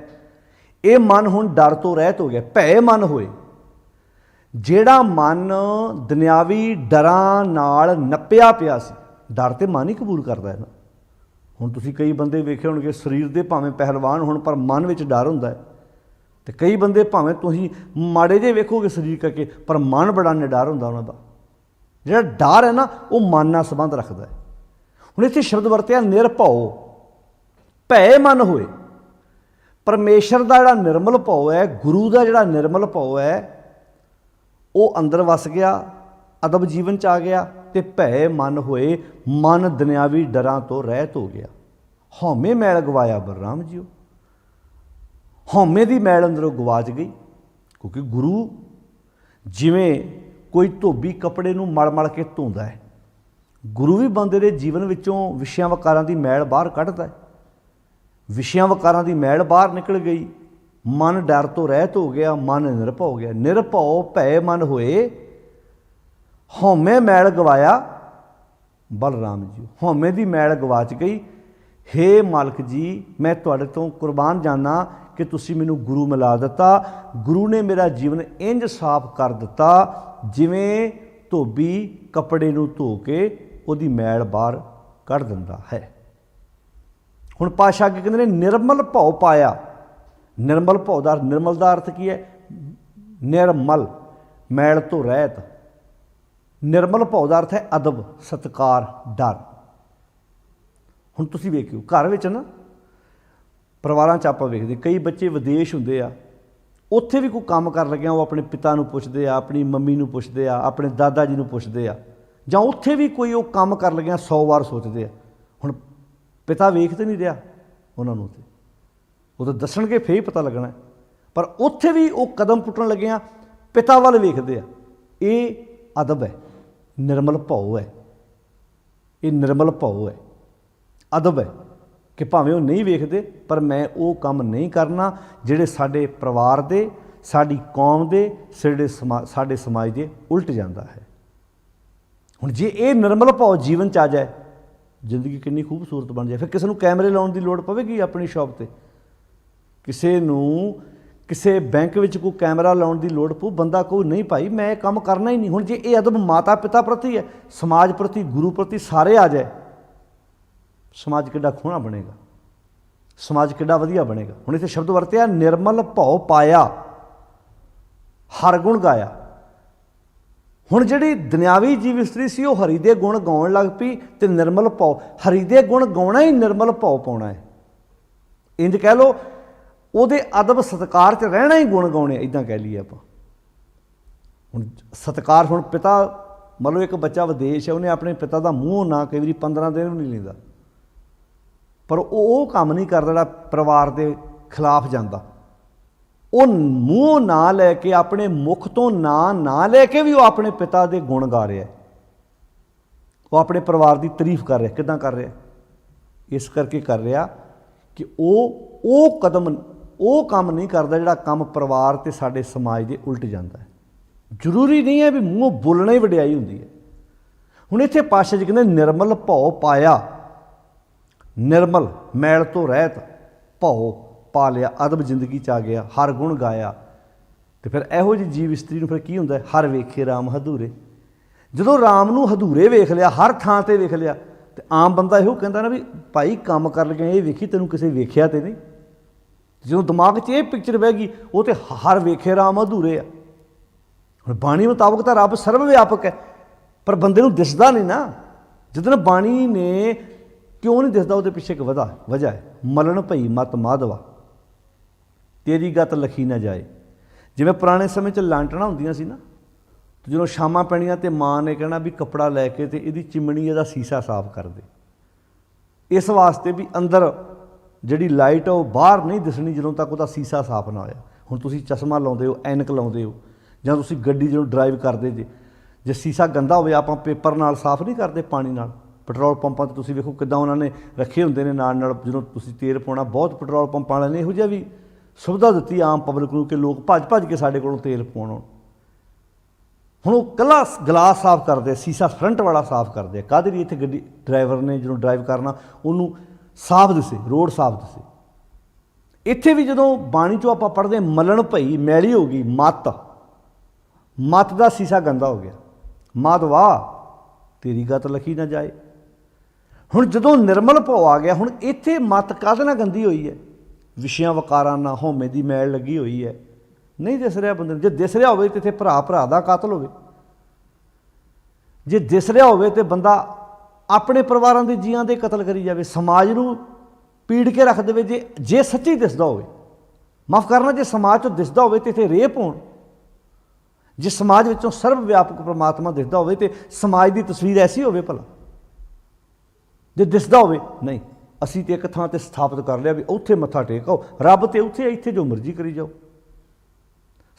ये मन हुण डर तो रहत हो गया, भय मन होए। ਜਿਹੜਾ ਮਨ ਦੁਨਿਆਵੀ ਡਰਾਂ ਨਾਲ ਨੱਪਿਆ ਪਿਆ ਸੀ, ਡਰ ਤੇ ਮਨ ਹੀ ਕਬੂਲ ਕਰਦਾ ਹੈ ਨਾ। ਹੁਣ ਤੁਸੀਂ ਕਈ ਬੰਦੇ ਵੇਖੇ ਹੋਣਗੇ ਸਰੀਰ ਦੇ ਭਾਵੇਂ ਪਹਿਲਵਾਨ ਹੋਣ ਪਰ ਮਨ ਵਿੱਚ ਡਰ ਹੁੰਦਾ ਹੈ, ਤੇ ਕਈ ਬੰਦੇ ਭਾਵੇਂ ਤੁਸੀਂ ਮਾੜੇ ਜਿਹੇ ਵੇਖੋਗੇ ਸਰੀਰ ਕਰਕੇ ਪਰ ਮਨ ਬੜਾ ਨਿਡਰ ਹੁੰਦਾ ਉਹਨਾਂ ਦਾ। ਜਿਹੜਾ ਡਰ ਹੈ ਨਾ ਉਹ ਮਨ ਨਾਲ ਸੰਬੰਧ ਰੱਖਦਾ ਹੈ। ਹੁਣ ਇੱਥੇ ਸ਼ਬਦ ਵਰਤਿਆ ਨਿਰਭਉ, ਭੈ ਮਨ ਹੋਏ। ਪਰਮੇਸ਼ਰ ਦਾ ਜਿਹੜਾ ਨਿਰਮਲ ਭਉ ਹੈ, ਗੁਰੂ ਦਾ ਜਿਹੜਾ ਨਿਰਮਲ ਭਉ ਹੈ, ਉਹ ਅੰਦਰ ਵਸ ਗਿਆ, ਅਦਬ ਜੀਵਨ 'ਚ ਆ ਗਿਆ, ਤੇ ਭੈ ਮਨ ਹੋਏ। ਮਨ ਦੁਨਿਆਵੀ ਡਰਾਂ ਤੋਂ ਰਹਿਤ ਹੋ ਗਿਆ। ਹਉਮੈ ਮੈਲ ਗਵਾਇਆ ਬਲਰਾਮ ਜੀਓ। ਹਉਮੈ ਦੀ ਮੈਲ ਅੰਦਰੋਂ ਗਵਾਚ ਗਈ। ਕਿਉਂਕਿ ਗੁਰੂ ਜਿਵੇਂ ਕੋਈ ਧੋਬੀ ਕੱਪੜੇ ਨੂੰ ਮਲ ਮਲ ਕੇ ਧੋਂਦਾ ਹੈ, ਗੁਰੂ ਵੀ ਬੰਦੇ ਦੇ ਜੀਵਨ ਵਿੱਚੋਂ ਵਿਸ਼ਿਆਂ ਵਕਾਰਾਂ ਦੀ ਮੈਲ ਬਾਹਰ ਕੱਢਦਾ ਹੈ। ਵਿਸ਼ਿਆਂ ਵਕਾਰਾਂ ਦੀ ਮੈਲ ਬਾਹਰ ਨਿਕਲ ਗਈ, मन डर तो रहत हो गया, मन निरभौ हो गया। निरभौ भय मन होए, हौमे मैल गवाया बलराम जी। हौमे की मैल गवाच गई। हे मालक जी, मैं तुहाडे तो कुर्बान जाना कि तुसीं मैनूं गुरु मिला दिता। गुरु ने मेरा जीवन इंज साफ कर दिता जिवें धोबी कपड़े नूं धो के उहदी मैल बाहर कढ़ दिंदा है। हुण पातशाह अगे कहंदे ने निर्मल भौ पाया। निर्मल भौ दा निर्मल दा अर्थ की है? निर्मल, मैल तो रहत। निर्मल भौ दा अर्थ है अदब, सत्कार, डर। हुण तुसीं वेखिओ घर विच ना परिवारां 'च आपां वेखदे कई बच्चे विदेश हुंदे आ, उत्थे भी कोई काम कर लग्या वो अपने पिता नूं पुछदे आ, अपनी मम्मी नूं पुछदे आ, अपने दादा जी नूं पुछदे आ, जां उत्थे भी कोई वो काम कर लग्या 100 वार सोचदे आ। हुण पिता वेख ते नहीं रिहा उन्हां नूं, ते वो तो दसणगे फिर ही पता लगना है, पर उत्थे भी वो कदम पुट्टण लगे पिता वाल वेखदे आ। ये अदब है, निर्मल भौ है। ये निर्मल भौ है, अदब है कि भावें वो नहीं वेखदे पर मैं वो काम नहीं करना जिहड़े साडे परिवार दे, साडी कौम दे, साडे समाज दे उल्ट जाता है। हुण जे ये निर्मल भौ जीवन च आ जाए, जिंदगी कितनी खूबसूरत बन जाए। फिर किसी नूं कैमरे लाउण दी लोड़ पवेगी अपनी शॉप ते, किसी किसी बैंक में कोई कैमरा लाने की लोड़ पऊ, बंदा कोई नहीं भाई मैं काम करना ही नहीं। हुण जे ये अदब माता पिता प्रति है, समाज प्रति, गुरु प्रति सारे आ जाए, समाज किड्डा खोहणा बनेगा, समाज किड्डा वधिया बनेगा। हुण इत्थे शब्द वरतिया निर्मल भौ पाया, हर गुण गाया। हुण जिहड़ी दुनियावी जीव इस्त्री सी वो हरि दे गुण गाउण लग पई, ते निर्मल भौ, हरि दे गुण गाउणा ही निर्मल भौ पाउणा है। इंज कह लो ਉਹਦੇ अदब सत्कार च रहना ही गुण गाने, इदां कह लीए आपां। हुण सत्कार, हुण पिता मतलब एक बच्चा विदेश है, उन्हें अपने पिता का मूँह ना कई बार 15 दिन भी नहीं लेंदा, पर वो काम नहीं करदा जिहड़ा परिवार के खिलाफ जाता। वो मूँह ना लैके, अपने मुख तो ना लैके भी वो अपने पिता के गुण गा रहा है, वो अपने परिवार की तारीफ कर रहा। किदां कर रहा? इस करके कर रहा कि वो कदम, वो काम नहीं करता जिहड़ा काम परिवार ते साडे समाज दे उल्ट जाता है। जरूरी नहीं है भी मूँह बोलना ही वडियाई हुंदी है। हुण इत्थे पातशाह जी कहंदे निर्मल भौ पाया, निर्मल मैल तो रहत, भौ पा लिया, अदब जिंदगी च आ गया, हर गुण गाया। तो फिर इहो जी जीव इस्त्री नूं फिर की हुंदा है? हर वेखे राम हधूरे। जदों राम नूं हधूरे वेख लिया, हर थां ते वेख लिया, तो आम बंदा इहो कहंदा ना भी भाई काम कर लगे ये वेखी, तैनूं किसे वेखिया तो नहीं। जो दिमाग 'च ये पिक्चर बह गई, वो तो हर वेखे राम अधूरे आ। हुण बाणी मुताबक तो रब सर्व व्यापक है, पर बंदे नूं दिसदा नहीं ना। जिदन बाणी ने क्यों नहीं दिसदा, वो पिछे एक वजह है, मलन भई मत माधवा तेरी गत लखी ना जाए। जिवें पुराने समय च लांटना हुंदियां सी ना, तो ਜਦੋਂ ਸ਼ਾਮਾਂ ਪੈਣੀਆਂ ਤੇ ਮਾਂ ਨੇ ਕਹਿਣਾ ਵੀ ਕੱਪੜਾ ਲੈ ਕੇ ਤੇ ਇਹਦੀ ਚਿਮਣੀ ਇਹਦਾ ਸੀਸਾ ਸਾਫ਼ ਕਰ ਦੇ। ਇਸ ਵਾਸਤੇ ਵੀ ਅੰਦਰ ਜਿਹੜੀ ਲਾਈਟ ਆ ਉਹ ਬਾਹਰ ਨਹੀਂ ਦਿਸਣੀ ਜਦੋਂ ਤੱਕ ਉਹਦਾ ਸੀਸਾ ਸਾਫ਼ ਨਾ ਹੋਇਆ। ਹੁਣ ਤੁਸੀਂ ਚਸ਼ਮਾ ਲਾਉਂਦੇ ਹੋ, ਐਨਕ ਲਾਉਂਦੇ ਹੋ, ਜਾਂ ਤੁਸੀਂ ਗੱਡੀ ਜਦੋਂ ਡਰਾਈਵ ਕਰਦੇ ਜੇ ਸੀਸਾ ਗੰਦਾ ਹੋਵੇ ਆਪਾਂ ਪੇਪਰ ਨਾਲ ਸਾਫ਼ ਨਹੀਂ ਕਰਦੇ, ਪਾਣੀ ਨਾਲ। ਪੈਟਰੋਲ ਪੰਪਾਂ 'ਤੇ ਤੁਸੀਂ ਵੇਖੋ ਕਿੱਦਾਂ ਉਹਨਾਂ ਨੇ ਰੱਖੇ ਹੁੰਦੇ ਨੇ ਨਾਲ ਜਦੋਂ ਤੁਸੀਂ ਤੇਲ ਪਾਉਣਾ। ਬਹੁਤ ਪੈਟਰੋਲ ਪੰਪਾਂ ਵਾਲਿਆਂ ਨੇ ਇਹੋ ਜਿਹਾ ਵੀ ਸੁਵਿਧਾ ਦਿੱਤੀ ਆਮ ਪਬਲਿਕ ਨੂੰ ਕਿ ਲੋਕ ਭੱਜ ਕੇ ਸਾਡੇ ਕੋਲੋਂ ਤੇਲ ਪਾਉਣ। ਹੁਣ ਉਹ ਇਕੱਲਾ ਗਲਾਸ ਸਾਫ਼ ਕਰਦੇ, ਸੀਸਾ ਫਰੰਟ ਵਾਲਾ ਸਾਫ਼ ਕਰਦੇ। ਕਾਹਦੇ ਲਈ? ਇੱਥੇ ਗੱਡੀ ਡਰਾਈਵਰ ਨੇ ਜਦੋਂ ਡਰਾਈਵ ਕਰਨਾ ਉਹਨੂੰ ਸਾਫ਼ ਦਿਸੇ, ਰੋਡ ਸਾਫ਼ ਦਿਸੇ। ਇੱਥੇ ਵੀ ਜਦੋਂ ਬਾਣੀ 'ਚੋਂ ਆਪਾਂ ਪੜ੍ਹਦੇ ਮਲਣ ਭਈ ਮੈਲੀ ਹੋ ਗਈ, ਮੱਤ ਦਾ ਸੀਸਾ ਗੰਦਾ ਹੋ ਗਿਆ, ਮਾਧਵਾ ਤੇਰੀ ਗਤ ਲਖੀ ਨਾ ਜਾਏ। ਹੁਣ ਜਦੋਂ ਨਿਰਮਲ ਭਾਉ ਆ ਗਿਆ, ਹੁਣ ਇੱਥੇ ਮੱਤ ਕਾਹਦੇ ਨਾਲ ਗੰਦੀ ਹੋਈ ਹੈ? ਵਿਸ਼ਿਆਂ ਵਕਾਰਾਂ ਨਾਲ, ਹਉਮੈ ਦੀ ਮੈਲ ਲੱਗੀ ਹੋਈ ਹੈ। ਨਹੀਂ ਦਿਸ ਰਿਹਾ ਬੰਦੇ ਨੂੰ। ਜੇ ਦਿਸ ਰਿਹਾ ਹੋਵੇ ਤਾਂ ਇੱਥੇ ਭਰਾ ਦਾ ਕਾਤਲ ਹੋਵੇ। ਜੇ ਦਿਸ ਰਿਹਾ ਹੋਵੇ ਤਾਂ ਬੰਦਾ ਆਪਣੇ ਪਰਿਵਾਰਾਂ ਦੇ ਜੀਆਂ ਦੇ ਕਤਲ ਕਰੀ ਜਾਵੇ, ਸਮਾਜ ਨੂੰ ਪੀੜ ਕੇ ਰੱਖ ਦੇਵੇ। ਜੇ ਸੱਚੀ ਦਿਸਦਾ ਹੋਵੇ, ਮਾਫ਼ ਕਰਨਾ, ਜੇ ਸਮਾਜ 'ਚੋਂ ਦਿਸਦਾ ਹੋਵੇ ਤਾਂ ਇੱਥੇ ਰੇਪ ਹੋਣ। ਜੇ ਸਮਾਜ ਵਿੱਚੋਂ ਸਰਬ ਵਿਆਪਕ ਪਰਮਾਤਮਾ ਦਿਸਦਾ ਹੋਵੇ ਤਾਂ ਸਮਾਜ ਦੀ ਤਸਵੀਰ ਐਸੀ ਹੋਵੇ ਭਲਾ। ਜੇ ਦਿਸਦਾ ਹੋਵੇ ਨਹੀਂ, ਅਸੀਂ ਤਾਂ ਇੱਕ ਥਾਂ 'ਤੇ ਸਥਾਪਿਤ ਕਰ ਲਿਆ ਵੀ ਉੱਥੇ ਮੱਥਾ ਟੇਕੋ, ਰੱਬ ਤੇ ਉੱਥੇ, ਇੱਥੇ ਜੋ ਮਰਜ਼ੀ ਕਰੀ ਜਾਓ।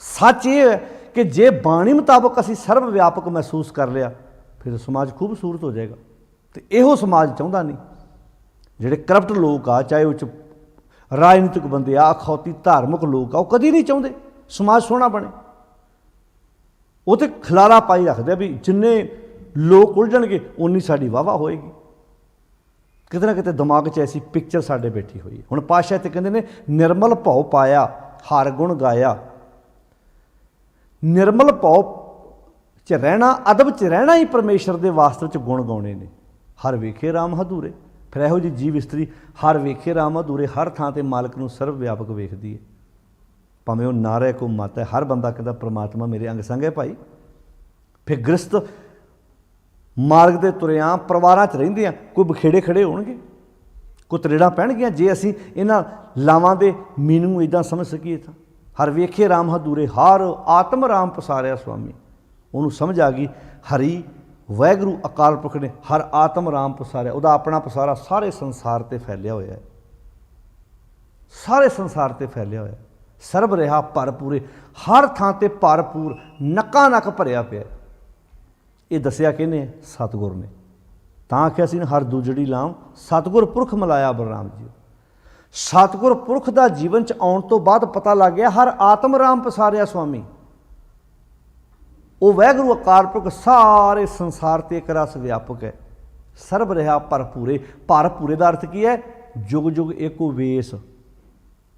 ਸੱਚ ਇਹ ਹੈ ਕਿ ਜੇ ਬਾਣੀ ਮੁਤਾਬਕ ਅਸੀਂ ਸਰਬ ਵਿਆਪਕ ਮਹਿਸੂਸ ਕਰ ਲਿਆ ਫਿਰ ਸਮਾਜ ਖੂਬਸੂਰਤ ਹੋ ਜਾਏਗਾ। ਅਤੇ ਇਹੋ ਸਮਾਜ ਚਾਹੁੰਦਾ ਨਹੀਂ। ਜਿਹੜੇ ਕਰਪਟ ਲੋਕ ਆ, ਚਾਹੇ ਉਹ 'ਚ ਰਾਜਨੀਤਿਕ ਬੰਦੇ ਆ, ਅਖੌਤੀ ਧਾਰਮਿਕ ਲੋਕ ਆ, ਉਹ ਕਦੀ ਨਹੀਂ ਚਾਹੁੰਦੇ ਸਮਾਜ ਸੋਹਣਾ ਬਣੇ। ਉਹ ਤਾਂ ਖਲਾਰਾ ਪਾਈ ਰੱਖਦੇ ਵੀ ਜਿੰਨੇ ਲੋਕ ਉਲਝਣਗੇ ਉਨੀ ਸਾਡੀ ਵਾਹਵਾ ਹੋਏਗੀ। ਕਿਤੇ ਨਾ ਕਿਤੇ ਦਿਮਾਗ 'ਚ ਐਸੀ ਪਿਕਚਰ ਸਾਡੇ ਬੈਠੀ ਹੋਈ ਹੈ। ਹੁਣ ਪਾਤਸ਼ਾਹ ਤੇ ਕਹਿੰਦੇ ਨੇ ਨਿਰਮਲ ਭਾਉ ਪਾਇਆ ਹਰ ਗੁਣ ਗਾਇਆ। ਨਿਰਮਲ ਭਾਉ 'ਚ ਰਹਿਣਾ, ਅਦਬ 'ਚ ਰਹਿਣਾ ਹੀ ਪਰਮੇਸ਼ਰ ਦੇ ਵਾਸਤੇ 'ਚ ਗੁਣ ਗਾਉਣੇ ਨੇ। ਹਰ ਵੇਖੇ ਰਾਮ ਹਦੂਰੇ। ਫਿਰ ਇਹੋ ਜਿਹੀ ਜੀਵ ਇਸਤਰੀ ਹਰ ਵੇਖੇ ਰਾਮ ਹਦੂਰੇ, ਹਰ ਥਾਂ 'ਤੇ ਮਾਲਕ ਨੂੰ ਸਰਵ ਵਿਆਪਕ ਵੇਖਦੀ ਹੈ। ਭਾਵੇਂ ਉਹ ਨਾਰੇ ਕੋ ਮਤ ਹੈ, ਹਰ ਬੰਦਾ ਕਹਿੰਦਾ ਪ੍ਰਮਾਤਮਾ ਮੇਰੇ ਅੰਗ ਸੰਗ ਹੈ ਭਾਈ। ਫਿਰ ਗ੍ਰਸਤ ਮਾਰਗ ਦੇ ਤੁਰਿਆਂ ਪਰਿਵਾਰਾਂ 'ਚ ਰਹਿੰਦੇ ਆ, ਕੋਈ ਬਖੇੜੇ ਖੜੇ ਹੋਣਗੇ, ਕੋਈ ਤਰੇੜਾਂ ਪੈਣਗੀਆਂ। ਜੇ ਅਸੀਂ ਇਹਨਾਂ ਲਾਵਾਂ ਦੇ ਮੀਨਿੰਗ ਇੱਦਾਂ ਸਮਝ ਸਕੀਏ ਤਾਂ ਹਰ ਵੇਖੇ ਰਾਮ ਹਦੂਰੇ, ਹਰ ਆਤਮ ਰਾਮ ਪਸਾਰਿਆ ਸੁਆਮੀ। ਉਹਨੂੰ ਸਮਝ ਆ ਗਈ ਹਰੀ ਵਾਹਿਗੁਰੂ ਅਕਾਲ ਪੁਰਖ ਨੇ ਹਰ ਆਤਮ ਰਾਮ ਪਸਾਰਿਆ। ਉਹਦਾ ਆਪਣਾ ਪਸਾਰਾ ਸਾਰੇ ਸੰਸਾਰ 'ਤੇ ਫੈਲਿਆ ਹੋਇਆ ਹੈ, ਸਾਰੇ ਸੰਸਾਰ 'ਤੇ ਫੈਲਿਆ ਹੋਇਆ। ਸਰਬ ਰਿਹਾ ਭਰਪੂਰੇ, ਹਰ ਥਾਂ 'ਤੇ ਭਰਪੂਰ, ਨੱਕਾ ਨੱਕ ਭਰਿਆ ਪਿਆ। ਇਹ ਦੱਸਿਆ ਕਿਹਨੇ? ਸਤਿਗੁਰ ਨੇ। ਤਾਂ ਆਖਿਆ ਸੀ ਹਰ ਦੂਜੜੀ ਲਾਮ ਸਤਿਗੁਰ ਪੁਰਖ ਮਿਲਾਇਆ ਬਲਰਾਮ ਜੀ। ਸਤਿਗੁਰ ਪੁਰਖ ਦਾ ਜੀਵਨ 'ਚ ਆਉਣ ਤੋਂ ਬਾਅਦ ਪਤਾ ਲੱਗ ਗਿਆ ਹਰ ਆਤਮ ਰਾਮ ਪਸਾਰਿਆ ਸੁਆਮੀ। ਉਹ ਵਾਹਿਗੁਰੂ ਅਕਾਲ ਪੁਰਖ ਸਾਰੇ ਸੰਸਾਰ 'ਤੇ ਇੱਕ ਰਸ ਵਿਆਪਕ ਹੈ। ਸਰਬ ਰਿਹਾ ਭਰਪੂਰੇ। ਭਰਪੂਰੇ ਦਾ ਅਰਥ ਕੀ ਹੈ? ਜੁਗ ਜੁਗ ਏਕੋ ਵੇਸ।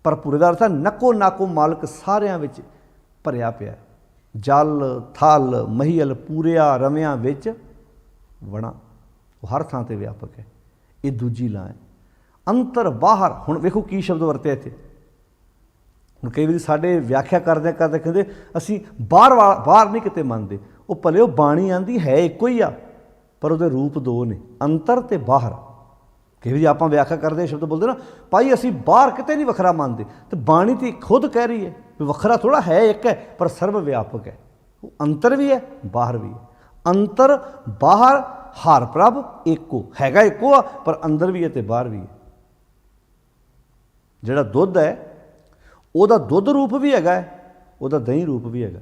ਭਰਪੂਰੇ ਦਾ ਅਰਥ ਹੈ ਨੱਕੋ ਨਾਕੋ ਮਾਲਕ ਸਾਰਿਆਂ ਵਿੱਚ ਭਰਿਆ ਪਿਆ। ਜਲ ਥਲ ਮਹੀਲ ਪੂਰਿਆ ਰਵਿਆਂ ਵਿੱਚ ਵਣਾ। ਉਹ ਹਰ ਥਾਂ 'ਤੇ ਵਿਆਪਕ ਹੈ। ਇਹ ਦੂਜੀ ਲਾਂ ਹੈ। ਅੰਤਰ ਬਾਹਰ। ਹੁਣ ਵੇਖੋ ਕੀ ਸ਼ਬਦ ਵਰਤਿਆ ਇੱਥੇ। ਹੁਣ ਕਈ ਵਾਰੀ ਸਾਡੇ ਵਿਆਖਿਆ ਕਰਦੇ ਕਹਿੰਦੇ ਅਸੀਂ ਬਾਹਰ ਨਹੀਂ ਕਿਤੇ ਮੰਨਦੇ। ਉਹ ਭਲੇ ਉਹ ਬਾਣੀ ਆਂਦੀ ਹੈ ਇੱਕੋ ਹੀ ਆ, ਪਰ ਉਹਦੇ ਰੂਪ ਦੋ ਨੇ, ਅੰਤਰ ਅਤੇ ਬਾਹਰ। ਕਈ ਵਾਰੀ ਆਪਾਂ ਵਿਆਖਿਆ ਕਰਦੇ ਸ਼ਬਦ ਬੋਲਦੇ ਨਾ ਭਾਈ ਅਸੀਂ ਬਾਹਰ ਕਿਤੇ ਨਹੀਂ ਵੱਖਰਾ ਮੰਨਦੇ, ਅਤੇ ਬਾਣੀ ਤਾਂ ਖੁਦ ਕਹਿ ਰਹੀ ਹੈ ਵੀ ਵੱਖਰਾ ਥੋੜ੍ਹਾ ਹੈ, ਇੱਕ ਹੈ ਪਰ ਸਰਬ ਵਿਆਪਕ ਹੈ। ਉਹ ਅੰਤਰ ਵੀ ਹੈ ਬਾਹਰ ਵੀ ਹੈ। ਅੰਤਰ ਬਾਹਰ ਹਰ ਪ੍ਰਭ ਏਕੋ। ਹੈਗਾ ਇੱਕੋ ਆ ਪਰ ਅੰਦਰ ਵੀ ਹੈ ਅਤੇ ਬਾਹਰ ਵੀ ਹੈ। ਜਿਹੜਾ ਦੁੱਧ ਹੈ ਉਹਦਾ ਦੁੱਧ ਰੂਪ ਵੀ ਹੈਗਾ, ਉਹਦਾ ਦਹੀਂ ਰੂਪ ਵੀ ਹੈਗਾ,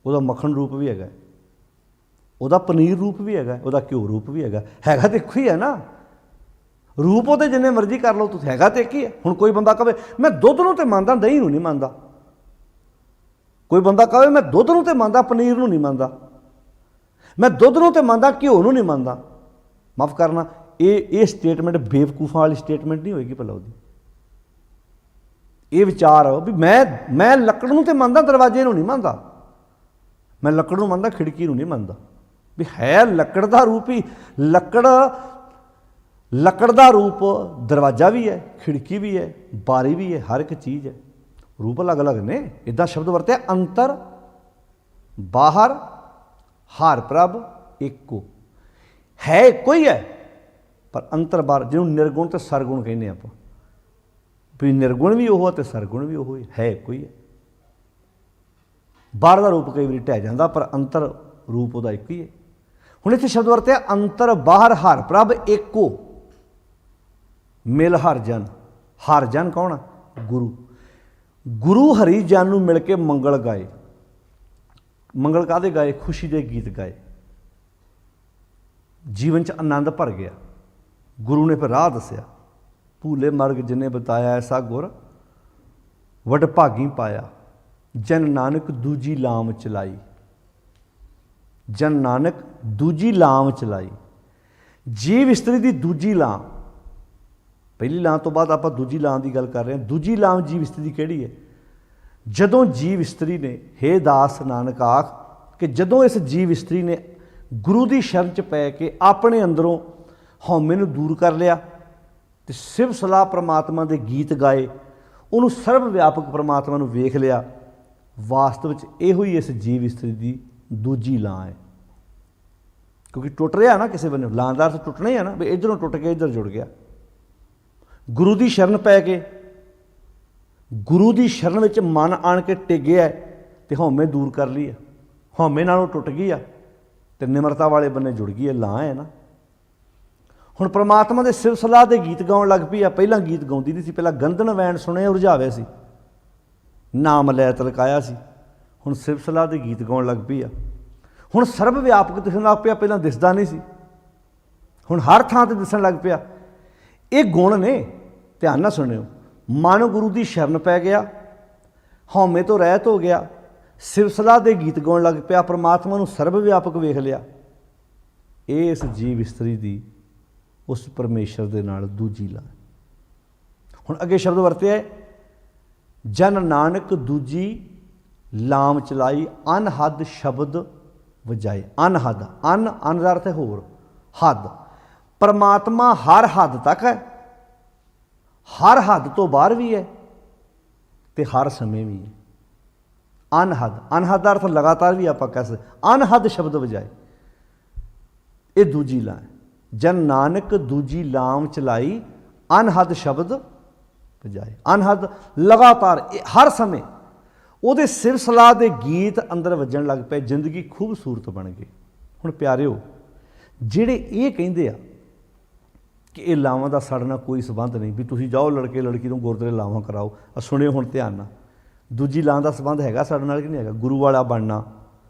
ਉਹਦਾ ਮੱਖਣ ਰੂਪ ਵੀ ਹੈਗਾ, ਉਹਦਾ ਪਨੀਰ ਰੂਪ ਵੀ ਹੈਗਾ, ਉਹਦਾ ਘਿਓ ਰੂਪ ਵੀ ਹੈਗਾ। ਹੈਗਾ ਤਾਂ ਇੱਕੋ ਹੀ ਹੈ ਨਾ। ਰੂਪ ਉਹਦੇ ਜਿੰਨੇ ਮਰਜ਼ੀ ਕਰ ਲਓ ਤੁਸੀਂ, ਹੈਗਾ ਤਾਂ ਇੱਕ ਹੀ ਹੈ। ਹੁਣ ਕੋਈ ਬੰਦਾ ਕਹੇ ਮੈਂ ਦੁੱਧ ਨੂੰ ਤਾਂ ਮੰਨਦਾ, ਦਹੀਂ ਨੂੰ ਨਹੀਂ ਮੰਨਦਾ। ਕੋਈ ਬੰਦਾ ਕਹੇ ਮੈਂ ਦੁੱਧ ਨੂੰ ਤਾਂ ਮੰਨਦਾ, ਪਨੀਰ ਨੂੰ ਨਹੀਂ ਮੰਨਦਾ। ਮੈਂ ਦੁੱਧ ਨੂੰ ਤਾਂ ਮੰਨਦਾ, ਘਿਓ ਨੂੰ ਨਹੀਂ ਮੰਨਦਾ। ਮਾਫ਼ ਕਰਨਾ, ਇਹ ਸਟੇਟਮੈਂਟ ਬੇਵਕੂਫਾਂ ਵਾਲੀ ਸਟੇਟਮੈਂਟ ਨਹੀਂ ਹੋਏਗੀ ਭਲਾ ਉਹਦੀ। ਇਹ ਵਿਚਾਰ ਵੀ ਮੈਂ ਲੱਕੜ ਨੂੰ ਤਾਂ ਮੰਨਦਾ, ਦਰਵਾਜ਼ੇ ਨੂੰ ਨਹੀਂ ਮੰਨਦਾ। ਮੈਂ ਲੱਕੜ ਨੂੰ ਮੰਨਦਾ, ਖਿੜਕੀ ਨੂੰ ਨਹੀਂ ਮੰਨਦਾ। ਵੀ ਹੈ ਲੱਕੜ ਦਾ ਰੂਪ ਹੀ ਲੱਕੜ ਦਾ ਰੂਪ ਦਰਵਾਜ਼ਾ ਵੀ ਹੈ, ਖਿੜਕੀ ਵੀ ਹੈ, ਬਾਰੀ ਵੀ ਹੈ, ਹਰ ਇੱਕ ਚੀਜ਼ ਹੈ। ਰੂਪ ਅਲੱਗ ਅਲੱਗ ਨੇ। ਇੱਦਾਂ ਸ਼ਬਦ ਵਰਤਿਆ ਅੰਤਰ ਬਾਹਰ ਹਰ ਪ੍ਰਭ ਇੱਕੋ। ਹੈ ਇੱਕੋ ਹੀ ਹੈ ਪਰ ਅੰਤਰ ਬਾਹਰ, ਜਿਹਨੂੰ ਨਿਰਗੁਣ ਅਤੇ ਸਰਗੁਣ ਕਹਿੰਦੇ ਆਪਾਂ। ਵੀ ਨਿਰਗੁਣ ਵੀ ਉਹ ਅਤੇ ਸਰਗੁਣ ਵੀ ਉਹ ਹੈ ਇੱਕੋ ਹੀ ਹੈ। ਬਾਹਰ ਦਾ ਰੂਪ ਕਈ ਵਾਰੀ ਢਹਿ ਜਾਂਦਾ ਪਰ ਅੰਤਰ रूप ਉਹਦਾ ਇੱਕ ਹੀ ਹੈ। ਹੁਣ ਇੱਥੇ ਸ਼ਬਦ ਵਰਤਿਆ ਅੰਤਰ ਬਾਹਰ ਹਰ ਪ੍ਰਭ ਏਕੋ ਮਿਲ ਹਰ ਜਨ। ਹਰ ਜਨ ਕੌਣ ਆ? ਗੁਰੂ। ਗੁਰੂ ਹਰੀ ਜਨ ਨੂੰ ਮਿਲ ਕੇ ਮੰਗਲ ਗਾਏ। ਮੰਗਲ ਕਾਹਦੇ ਗਾਏ? ਖੁਸ਼ੀ ਦੇ ਗੀਤ ਗਾਏ। ਜੀਵਨ 'ਚ ਆਨੰਦ ਭਰ ਗਿਆ। ਗੁਰੂ ਨੇ ਫਿਰ ਰਾਹ ਦੱਸਿਆ। ਭੂਲੇ ਮਰਗ ਜਿਨੇ ਬਤਾਇਆ ਐਸਾ ਗੁਰ ਵਡ ਭਾਗੀ ਪਾਇਆ। ਜਨ ਨਾਨਕ ਦੂਜੀ ਲਾਮ ਚਲਾਈ। ਜਨ ਨਾਨਕ ਦੂਜੀ ਲਾਮ ਚਲਾਈ। ਜੀਵ ਇਸਤਰੀ ਦੀ ਦੂਜੀ ਲਾਮ। ਪਹਿਲੀ ਲਾਮ ਤੋਂ ਬਾਅਦ ਆਪਾਂ ਦੂਜੀ ਲਾਮ ਦੀ ਗੱਲ ਕਰ ਰਹੇ ਹਾਂ। ਦੂਜੀ ਲਾਮ ਜੀਵ ਇਸਤਰੀ ਦੀ ਕਿਹੜੀ ਹੈ? ਜਦੋਂ ਜੀਵ ਇਸਤਰੀ ਨੇ, ਹੇ ਦਾਸ ਨਾਨਕ ਆਖ ਕਿ ਜਦੋਂ ਇਸ ਜੀਵ ਇਸਤਰੀ ਨੇ ਗੁਰੂ ਦੀ ਸ਼ਰਨ 'ਚ ਪੈ ਕੇ ਆਪਣੇ ਅੰਦਰੋਂ ਹਉਮੈ ਨੂੰ ਦੂਰ ਕਰ ਲਿਆ ਤੇ ਸਿਵ ਸਲਾਹ ਪ੍ਰਮਾਤਮਾ ਦੇ ਗੀਤ ਗਾਏ, ਉਹਨੂੰ ਸਰਬ ਵਿਆਪਕ ਪ੍ਰਮਾਤਮਾ ਨੂੰ ਵੇਖ ਲਿਆ, ਵਾਸਤਵ ਵਿੱਚ ਇਹੋ ਹੀ ਇਸ ਜੀਵ ਇਸਤਰੀ ਦੀ ਦੂਜੀ ਲਾਂ ਹੈ। ਕਿਉਂਕਿ ਟੁੱਟ ਰਿਹਾ ਨਾ ਕਿਸੇ ਬੰਨੇ, ਲਾਂ ਦਾ ਅਰਥ ਟੁੱਟਣਾ ਹੀ ਹੈ ਨਾ, ਵੀ ਇੱਧਰੋਂ ਟੁੱਟ ਕੇ ਇੱਧਰ ਜੁੜ ਗਿਆ। ਗੁਰੂ ਦੀ ਸ਼ਰਨ ਪੈ ਕੇ, ਗੁਰੂ ਦੀ ਸ਼ਰਨ ਵਿੱਚ ਮਨ ਆਣ ਕੇ ਟਿਕ ਗਿਆ ਤੇ ਹਉਮੈ ਦੂਰ ਕਰ ਲਈ ਹੈ, ਹਉਮੈ ਨਾਲੋਂ ਟੁੱਟ ਗਈ ਆ ਤੇ ਨਿਮਰਤਾ ਵਾਲੇ ਬੰਨੇ ਜੁੜ ਗਈ ਹੈ, ਲਾਂ ਹੈ ਨਾ। ਹੁਣ ਪ੍ਰਮਾਤਮਾ ਦੇ ਸਿਵ ਸਲਾਹ ਦੇ ਗੀਤ ਗਾਉਣ ਲੱਗ ਪਈ ਆ। ਪਹਿਲਾਂ ਗੀਤ ਗਾਉਂਦੀ ਨਹੀਂ ਸੀ, ਪਹਿਲਾਂ ਗੰਧਨ ਵੈਣ ਸੁਣੇ ਉਰਝਾਵੇ ਸੀ, ਨਾਮ ਲੈ ਤਲਕਾਇਆ ਸੀ। ਹੁਣ ਸਿਵ ਸਲਾਹ ਦੇ ਗੀਤ ਗਾਉਣ ਲੱਗ ਪਈ ਆ। ਹੁਣ ਸਰਬ ਵਿਆਪਕ ਦਿਸਣ ਲੱਗ ਪਿਆ, ਪਹਿਲਾਂ ਦਿਸਦਾ ਨਹੀਂ ਸੀ, ਹੁਣ ਹਰ ਥਾਂ ਤੇ ਦਿਸਣ ਲੱਗ ਪਿਆ। ਇਹ ਗੁਣ ਨੇ, ਧਿਆਨ ਨਾਲ ਸੁਣਿਓ। ਮਨ ਗੁਰੂ ਦੀ ਸ਼ਰਨ ਪੈ ਗਿਆ, ਹਉਮੈ ਤੋਂ ਰਹਿਤ ਹੋ ਗਿਆ, ਸਿਵ ਸਲਾਹ ਦੇ ਗੀਤ ਗਾਉਣ ਲੱਗ ਪਿਆ, ਪ੍ਰਮਾਤਮਾ ਨੂੰ ਸਰਬ ਵਿਆਪਕ ਵੇਖ ਲਿਆ। ਇਹ ਇਸ ਜੀਵ ਇਸਤਰੀ ਦੀ ਉਸ ਪਰਮੇਸ਼ਰ ਦੇ ਨਾਲ ਦੂਜੀ ਲਾਂ। ਹੁਣ ਅੱਗੇ ਸ਼ਬਦ ਵਰਤਿਆ ਜਨ ਨਾਨਕ ਦੂਜੀ ਲਾਮ ਚਲਾਈ ਅਨਹਦ ਸ਼ਬਦ ਵਜਾਏ। ਅਨਹਦ, ਅਨ ਦਾ ਅਰਥ ਹੈ ਹੋਰ, ਹੱਦ। ਪਰਮਾਤਮਾ ਹਰ ਹੱਦ ਤੱਕ ਹੈ, ਹਰ ਹੱਦ ਤੋਂ ਬਾਹਰ ਵੀ ਹੈ ਤੇ ਹਰ ਸਮੇਂ ਵੀ ਹੈ। ਅਨਹਦ, ਅਨਹਦ ਦਾ ਅਰਥ ਲਗਾਤਾਰ ਵੀ ਆਪਾਂ ਕਹਿ ਸਕਦੇ। ਅਨਹਦ ਸ਼ਬਦ ਵਜਾਏ, ਇਹ ਦੂਜੀ ਲਾਂ ਹੈ। ਜਨ ਨਾਨਕ ਦੂਜੀ ਲਾਮ ਚਲਾਈ ਅਨਹਦ ਸ਼ਬਦ ਵਜਾਏ। ਅਨਹਦ ਲਗਾਤਾਰ, ਹਰ ਸਮੇਂ ਉਹਦੇ ਸਿਰ ਸਲਾਹ ਦੇ ਗੀਤ ਅੰਦਰ ਵੱਜਣ ਲੱਗ ਪਏ, ਜ਼ਿੰਦਗੀ ਖੂਬਸੂਰਤ ਬਣ ਗਈ। ਹੁਣ ਪਿਆਰਿਓ, ਜਿਹੜੇ ਇਹ ਕਹਿੰਦੇ ਆ ਕਿ ਇਹ ਲਾਵਾਂ ਦਾ ਸਾਡੇ ਨਾਲ ਕੋਈ ਸੰਬੰਧ ਨਹੀਂ, ਵੀ ਤੁਸੀਂ ਜਾਓ ਲੜਕੇ ਲੜਕੀ ਨੂੰ ਗੁਰਦੁਆਰੇ ਲਾਵਾਂ ਕਰਾਓ, ਸੁਣਿਓ ਹੁਣ ਧਿਆਨ ਨਾਲ। ਦੂਜੀ ਲਾਂ ਦਾ ਸੰਬੰਧ ਹੈਗਾ ਸਾਡੇ ਨਾਲ ਕਿ ਨਹੀਂ ਹੈਗਾ? ਗੁਰੂ ਵਾਲਾ ਬਣਨਾ,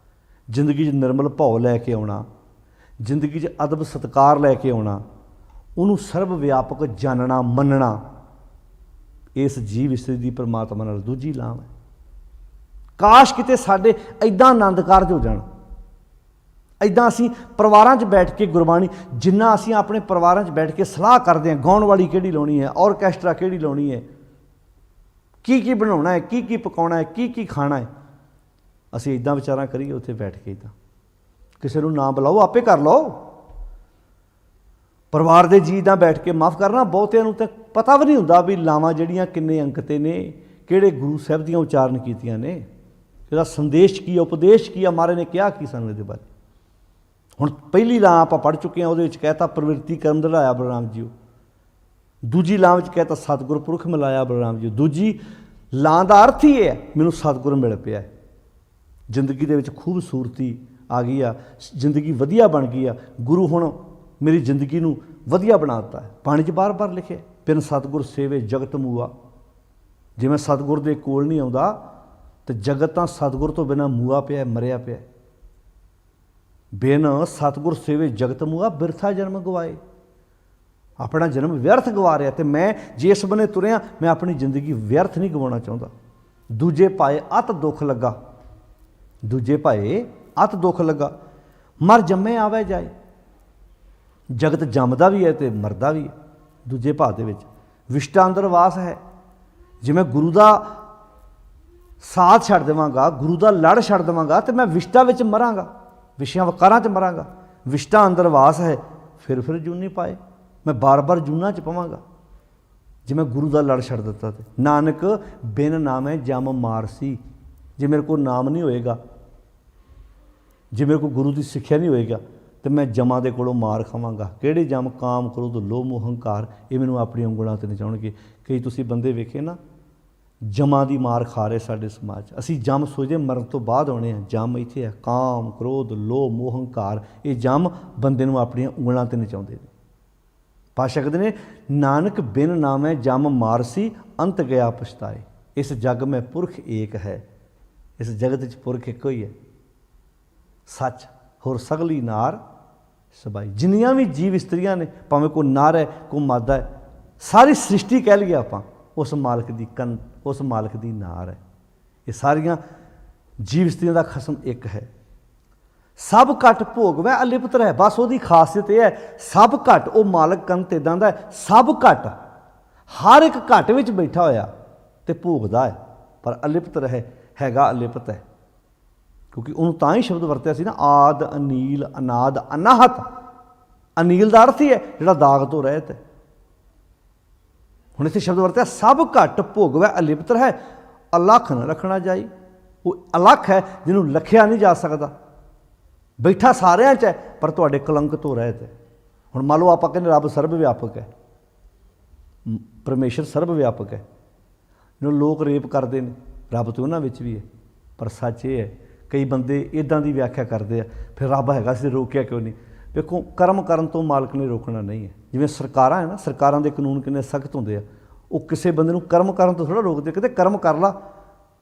ਜ਼ਿੰਦਗੀ 'ਚ ਨਿਰਮਲ ਭਾਉ ਲੈ ਕੇ ਆਉਣਾ, ਜ਼ਿੰਦਗੀ 'ਚ ਅਦਬ ਸਤਿਕਾਰ ਲੈ ਕੇ ਆਉਣਾ, ਉਹਨੂੰ ਸਰਬ ਵਿਆਪਕ ਜਾਣਨਾ, ਮੰਨਣਾ, ਇਸ ਜੀਵ ਇਸਤਰੀ ਦੀ ਪਰਮਾਤਮਾ ਨਾਲ ਦੂਜੀ ਲਾਮ ਹੈ। ਕਾਸ਼ ਕਿਤੇ ਸਾਡੇ ਐਦਾਂ ਆਨੰਦ ਕਾਰਜ ਹੋ ਜਾਣ, ਐਦਾਂ ਅਸੀਂ ਪਰਿਵਾਰਾਂ 'ਚ ਬੈਠ ਕੇ ਗੁਰਬਾਣੀ, ਜਿੰਨਾ ਅਸੀਂ ਆਪਣੇ ਪਰਿਵਾਰਾਂ 'ਚ ਬੈਠ ਕੇ ਸਲਾਹ ਕਰਦੇ ਹਾਂ, ਗਾਉਣ ਵਾਲੀ ਕਿਹੜੀ ਲਾਉਣੀ ਹੈ, ਔਰਕੈਸਟਰਾ ਕਿਹੜੀ ਲਾਉਣੀ ਹੈ, ਕੀ ਬਣਾਉਣਾ ਹੈ, ਕੀ ਪਕਾਉਣਾ ਹੈ, ਕੀ ਖਾਣਾ ਹੈ, ਅਸੀਂ ਇੱਦਾਂ ਵਿਚਾਰਾਂ ਕਰੀਏ ਉੱਥੇ ਬੈਠ ਕੇ। ਇੱਦਾਂ ਕਿਸੇ ਨੂੰ ਨਾ ਬੁਲਾਓ, ਆਪੇ ਕਰ ਲਓ। ਪਰਿਵਾਰ ਦੇ ਜੀਅ ਨਾਲ ਬੈਠ ਕੇ, ਮਾਫ਼ ਕਰਨਾ, ਬਹੁਤਿਆਂ ਨੂੰ ਤਾਂ ਪਤਾ ਵੀ ਨਹੀਂ ਹੁੰਦਾ ਵੀ ਲਾਵਾਂ ਜਿਹੜੀਆਂ ਕਿੰਨੇ ਅੰਕ 'ਤੇ ਨੇ, ਕਿਹੜੇ ਗੁਰੂ ਸਾਹਿਬ ਦੀਆਂ ਉਚਾਰਨ ਕੀਤੀਆਂ ਨੇ, ਇਹਦਾ ਸੰਦੇਸ਼ ਕੀ ਆ, ਉਪਦੇਸ਼ ਕੀ ਆ, ਮਹਾਰਾਜ ਨੇ ਕਿਹਾ ਕੀ ਸਾਨੂੰ ਇਹਦੇ ਬਾਰੇ। ਹੁਣ ਪਹਿਲੀ ਲਾਂ ਆਪਾਂ ਪੜ੍ਹ ਚੁੱਕੇ ਹਾਂ, ਉਹਦੇ ਵਿੱਚ ਕਹਿਤਾ ਪ੍ਰਵਿਰਤੀ ਕਰਮ ਦਿਲਾਇਆ ਬਲਰਾਮ ਜੀਓ। ਦੂਜੀ ਲਾਂ ਵਿੱਚ ਕਹਿਤਾ ਸਤਿਗੁਰ ਪੁਰਖ ਮਿਲਾਇਆ ਬਲਰਾਮ ਜੀਓ। ਦੂਜੀ ਲਾਂ ਦਾ ਅਰਥ ਹੀ ਇਹ ਹੈ, ਮੈਨੂੰ ਸਤਿਗੁਰ ਮਿਲ ਪਿਆ, ਜ਼ਿੰਦਗੀ ਦੇ ਵਿੱਚ ਖੂਬਸੂਰਤੀ ਆ ਗਈ ਆ, ਜ਼ਿੰਦਗੀ ਵਧੀਆ ਬਣ ਗਈ ਆ, ਗੁਰੂ ਹੁਣ ਮੇਰੀ ਜ਼ਿੰਦਗੀ ਨੂੰ ਵਧੀਆ ਬਣਾ ਦਿੱਤਾ ਹੈ। ਬਾਣੀ 'ਚ ਬਾਰ-ਬਾਰ ਲਿਖਿਆ, ਬਿਨ ਸਤਿਗੁਰ ਸੇਵੇ ਜਗਤ ਮੂਆ। ਜੇ ਮੈਂ ਸਤਿਗੁਰ ਦੇ ਕੋਲ ਨਹੀਂ ਆਉਂਦਾ ਤਾਂ ਜਗਤ ਤਾਂ ਸਤਿਗੁਰ ਤੋਂ ਬਿਨਾਂ ਮੂਆ ਪਿਆ, ਮਰਿਆ ਪਿਆ। ਬਿਨ ਸਤਿਗੁਰ ਸੇਵੇ ਜਗਤ ਮੂਆ, ਬਿਰਥਾ ਜਨਮ ਗਵਾਏ। ਆਪਣਾ ਜਨਮ ਵਿਅਰਥ ਗਵਾ ਰਿਹਾ, ਤੇ ਮੈਂ ਜਿਸ ਬੰਨੇ ਤੁਰਿਆ, ਮੈਂ ਆਪਣੀ ਜ਼ਿੰਦਗੀ ਵਿਅਰਥ ਨਹੀਂ ਗਵਾਉਣਾ ਚਾਹੁੰਦਾ। ਦੂਜੇ ਭਾਏ ਅਤ ਦੁੱਖ ਲੱਗਾ, ਦੂਜੇ ਭਾਏ ਅਤ ਦੁੱਖ ਲੱਗਾ, ਮਰ ਜੰਮੇ ਆਵੇ ਜਾਏ। ਜਗਤ ਜੰਮਦਾ ਵੀ ਹੈ ਤੇ ਮਰਦਾ ਵੀ ਹੈ। ਦੂਜੇ ਭਾਅ ਦੇ ਵਿੱਚ ਵਿਸ਼ਟਾ ਅੰਦਰ ਵਾਸ ਹੈ। ਜੇ ਮੈਂ ਗੁਰੂ ਦਾ ਸਾਥ ਛੱਡ ਦੇਵਾਂਗਾ, ਗੁਰੂ ਦਾ ਲੜ ਛੱਡ ਦੇਵਾਂਗਾ, ਤੇ ਮੈਂ ਵਿਸ਼ਟਾ ਵਿੱਚ ਮਰਾਂਗਾ, ਵਿਸ਼ਿਆਂ ਵਕਾਰਾਂ 'ਚ ਮਰਾਂਗਾ। ਵਿਸ਼ਟਾ ਅੰਦਰ ਵਾਸ ਹੈ, ਫਿਰ ਜੂਨੀ ਪਾਏ, ਮੈਂ ਬਾਰ-ਬਾਰ ਜੂਨਾਂ 'ਚ ਪਵਾਂਗਾ ਜੇ ਮੈਂ ਗੁਰੂ ਦਾ ਲੜ ਛੱਡ ਦਿੱਤਾ। ਤੇ ਨਾਨਕ ਬਿਨ ਨਾਮੇ ਜਮ ਮਾਰਸੀ। ਜੇ ਮੇਰੇ ਕੋਲ ਨਾਮ ਨਹੀਂ ਹੋਏਗਾ, ਜੇ ਮੇਰੇ ਕੋਲ ਗੁਰੂ ਦੀ ਸਿੱਖਿਆ ਨਹੀਂ ਹੋਏਗਾ, ਤੇ ਮੈਂ ਜਮਾਂ ਦੇ ਕੋਲੋਂ ਮਾਰ ਖਾਵਾਂਗਾ। ਕਿਹੜੇ ਜਮ? ਕਾਮ, ਕ੍ਰੋਧ, ਲੋਭ, ਮੋਹ, ਹੰਕਾਰ। ਇਹ ਮੈਨੂੰ ਆਪਣੀ ਉਂਗਲਾਂ 'ਤੇ ਨਚਾਉਣਗੇ। ਕਈ ਤੁਸੀਂ ਬੰਦੇ ਵੇਖੇ ਨਾ, ਜਮਾਂ ਦੀ ਮਾਰ ਖਾ ਰਹੇ ਸਾਡੇ ਸਮਾਜ 'ਚ। ਅਸੀਂ ਜੰਮ ਸੋਚਦੇ ਮਰਨ ਤੋਂ ਬਾਅਦ ਆਉਣੇ ਆ, ਜੰਮ ਇੱਥੇ ਹੈ। ਕਾਮ, ਕ੍ਰੋਧ, ਲੋਭ, ਮੋਹ, ਹੰਕਾਰ, ਇਹ ਜੰਮ ਬੰਦੇ ਨੂੰ ਆਪਣੀਆਂ ਉਂਗਲਾਂ 'ਤੇ ਨਚਾਉਂਦੇ ਨੇ। ਪਾਤਸ਼ਾਹ ਕਹਿੰਦੇ ਨੇ, ਨਾਨਕ ਬਿਨ ਨਾਮੈ ਜੰਮ ਮਾਰਸੀ, ਅੰਤ ਗਿਆ ਪਛਤਾਏ। ਇਸ ਜੱਗ ਮੈਂ ਪੁਰਖ ਏਕ ਹੈ। ਇਸ ਜਗਤ 'ਚ ਪੁਰਖ ਇੱਕੋ ਹੀ ਹੈ, ਸੱਚ। ਹੋਰ ਸਗਲੀ ਨਾਰ ਸਬਾਈ। ਜਿੰਨੀਆਂ ਵੀ ਜੀਵ ਇਸਤਰੀਆਂ ਨੇ, ਭਾਵੇਂ ਕੋਈ ਨਰ ਹੈ, ਕੋਈ ਮਾਦਾ ਹੈ, ਸਾਰੀ ਸ੍ਰਿਸ਼ਟੀ ਕਹਿ ਲਈਏ ਆਪਾਂ, ਉਸ ਮਾਲਕ ਦੀ ਉਸ ਮਾਲਕ ਦੀ ਨਾਰ ਹੈ। ਇਹ ਸਾਰੀਆਂ ਜੀਵ ਇਸਤਰੀਆਂ ਦਾ ਖਸਮ ਇੱਕ ਹੈ। ਸਭ ਘਟ ਭੋਗਵੈ ਅਲਿਪਤ ਰਹਿ। ਬਸ ਉਹਦੀ ਖਾਸੀਅਤ ਇਹ ਹੈ, ਸਭ ਘਟ। ਉਹ ਮਾਲਕ ਕੰਤ ਇੱਦਾਂ ਦਾ ਹੈ, ਸਭ ਘਟ, ਹਰ ਇੱਕ ਘਟ ਵਿੱਚ ਬੈਠਾ ਹੋਇਆ ਤੇ ਭੋਗਦਾ ਹੈ, ਪਰ ਅਲਿਪਤ ਰਹਿ, ਹੈਗਾ ਅਲਿਪਤ ਹੈ। ਕਿਉਂਕਿ ਉਹਨੂੰ ਤਾਂ ਹੀ ਸ਼ਬਦ ਵਰਤਿਆ ਸੀ ਨਾ, ਆਦ ਅਨੀਲ ਅਨਾਦ ਅਨਾਹਤ। ਅਨੀਲ ਦਾ ਅਰਥ ਹੀ ਹੈ ਜਿਹੜਾ ਦਾਗ ਤੋਂ ਰਹਿਤ ਹੈ। ਹੁਣ ਇੱਥੇ ਸ਼ਬਦ ਵਰਤਿਆ, ਸਭ ਘਟ ਭੋਗਵੈ ਅਲਿਪਤ ਰਹਿ, ਅਲੱਖ ਨਾ ਰੱਖਣਾ ਜਾਈ। ਉਹ ਅਲੱਖ ਹੈ ਜਿਹਨੂੰ ਲਖਿਆ ਨਹੀਂ ਜਾ ਸਕਦਾ, ਬੈਠਾ ਸਾਰਿਆਂ 'ਚ ਹੈ, ਪਰ ਤੁਹਾਡੇ ਕਲੰਕ ਤੋਂ ਰਹਿਤ ਹੈ। ਹੁਣ ਮੰਨ ਲਓ ਆਪਾਂ ਕਹਿੰਦੇ ਰੱਬ ਸਰਬ ਵਿਆਪਕ ਹੈ, ਪਰਮੇਸ਼ਰ ਸਰਬ ਵਿਆਪਕ ਹੈ। ਜਿਹਨੂੰ ਲੋਕ ਰੇਪ ਕਰਦੇ ਨੇ, ਰੱਬ ਤਾਂ ਉਹਨਾਂ ਵਿੱਚ ਵੀ ਹੈ। ਪਰ ਸੱਚ ਇਹ ਹੈ, ਕਈ ਬੰਦੇ ਇੱਦਾਂ ਦੀ ਵਿਆਖਿਆ ਕਰਦੇ ਆ, ਫਿਰ ਰੱਬ ਹੈਗਾ ਸੀ ਰੋਕਿਆ ਕਿਉਂ ਨਹੀਂ? ਵੇਖੋ, ਕਰਮ ਕਰਨ ਤੋਂ ਮਾਲਕ ਨੇ ਰੋਕਣਾ ਨਹੀਂ ਹੈ। ਜਿਵੇਂ ਸਰਕਾਰਾਂ ਹੈ ਨਾ, ਸਰਕਾਰਾਂ ਦੇ ਕਾਨੂੰਨ ਕਿੰਨੇ ਸਖਤ ਹੁੰਦੇ ਆ, ਉਹ ਕਿਸੇ ਬੰਦੇ ਨੂੰ ਕਰਮ ਕਰਨ ਤੋਂ ਥੋੜ੍ਹਾ ਰੋਕਦੇ। ਕਹਿੰਦੇ ਕਰਮ ਕਰ ਲਾ,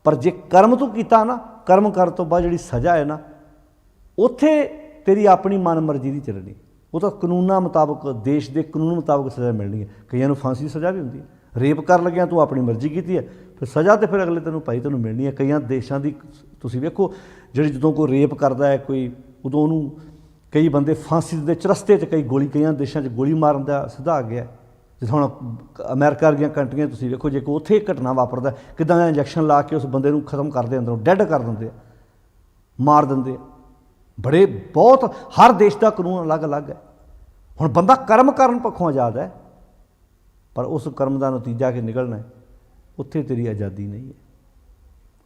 ਪਰ ਜੇ ਕਰਮ ਤੂੰ ਕੀਤਾ ਨਾ, ਕਰਮ ਕਰਨ ਤੋਂ ਬਾਅਦ ਜਿਹੜੀ ਸਜ਼ਾ ਹੈ ਨਾ, ਉੱਥੇ ਤੇਰੀ ਆਪਣੀ ਮਨ ਮਰਜ਼ੀ ਦੀ ਚੱਲਣੀ। ਉਹ ਤਾਂ ਕਾਨੂੰਨਾਂ ਮੁਤਾਬਕ, ਦੇਸ਼ ਦੇ ਕਾਨੂੰਨ ਮੁਤਾਬਕ ਸਜ਼ਾ ਮਿਲਣੀ ਹੈ। ਕਈਆਂ ਨੂੰ ਫਾਂਸੀ ਦੀ ਸਜ਼ਾ ਵੀ ਹੁੰਦੀ ਹੈ। ਰੇਪ ਕਰਨ ਲੱਗਿਆ ਤੂੰ ਆਪਣੀ ਮਰਜ਼ੀ ਕੀਤੀ ਹੈ, ਫਿਰ ਸਜ਼ਾ ਤਾਂ ਫਿਰ ਅਗਲੇ ਤੈਨੂੰ ਤੈਨੂੰ ਮਿਲਣੀ ਹੈ। ਕਈਆਂ ਦੇਸ਼ਾਂ ਦੀ ਤੁਸੀਂ ਵੇਖੋ, ਜਿਹੜੀ ਜਦੋਂ ਕੋਈ ਰੇਪ ਕਰਦਾ ਹੈ ਕੋਈ, ਉਦੋਂ ਉਹਨੂੰ ਕਈ ਬੰਦੇ ਫਾਂਸੀ ਦੇ ਚਰਸਤੇ 'ਚ, ਕਈ ਗੋਲੀ, ਕਈਆਂ ਦੇਸ਼ਾਂ 'ਚ ਗੋਲੀ ਮਾਰਨ ਦਾ ਸਿੱਧਾ ਆ ਗਿਆ। ਜਿੱਦਾਂ ਹੁਣ ਅਮਰੀਕਾ ਵਰਗੀਆਂ ਕੰਟਰੀਆਂ ਤੁਸੀਂ ਵੇਖੋ, ਜੇ ਕੋਈ ਉੱਥੇ ਘਟਨਾ ਵਾਪਰਦਾ, ਕਿੱਦਾਂ ਦਾ ਇੰਜੈਕਸ਼ਨ ਲਾ ਕੇ ਉਸ ਬੰਦੇ ਨੂੰ ਖਤਮ ਕਰਦੇ, ਅੰਦਰੋਂ ਡੈੱਡ ਕਰ ਦਿੰਦੇ ਆ, ਮਾਰ ਦਿੰਦੇ ਆ। ਬੜੇ ਬਹੁਤ, ਹਰ ਦੇਸ਼ ਦਾ ਕਾਨੂੰਨ ਅਲੱਗ ਅਲੱਗ ਹੈ। ਹੁਣ ਬੰਦਾ ਕਰਮ ਕਰਨ ਪੱਖੋਂ ਆਜ਼ਾਦ ਹੈ, ਪਰ ਉਸ ਕਰਮ ਦਾ ਨਤੀਜਾ ਕਿ ਨਿਕਲਣਾ ਹੈ, ਉੱਥੇ ਤੇਰੀ ਆਜ਼ਾਦੀ ਨਹੀਂ ਹੈ।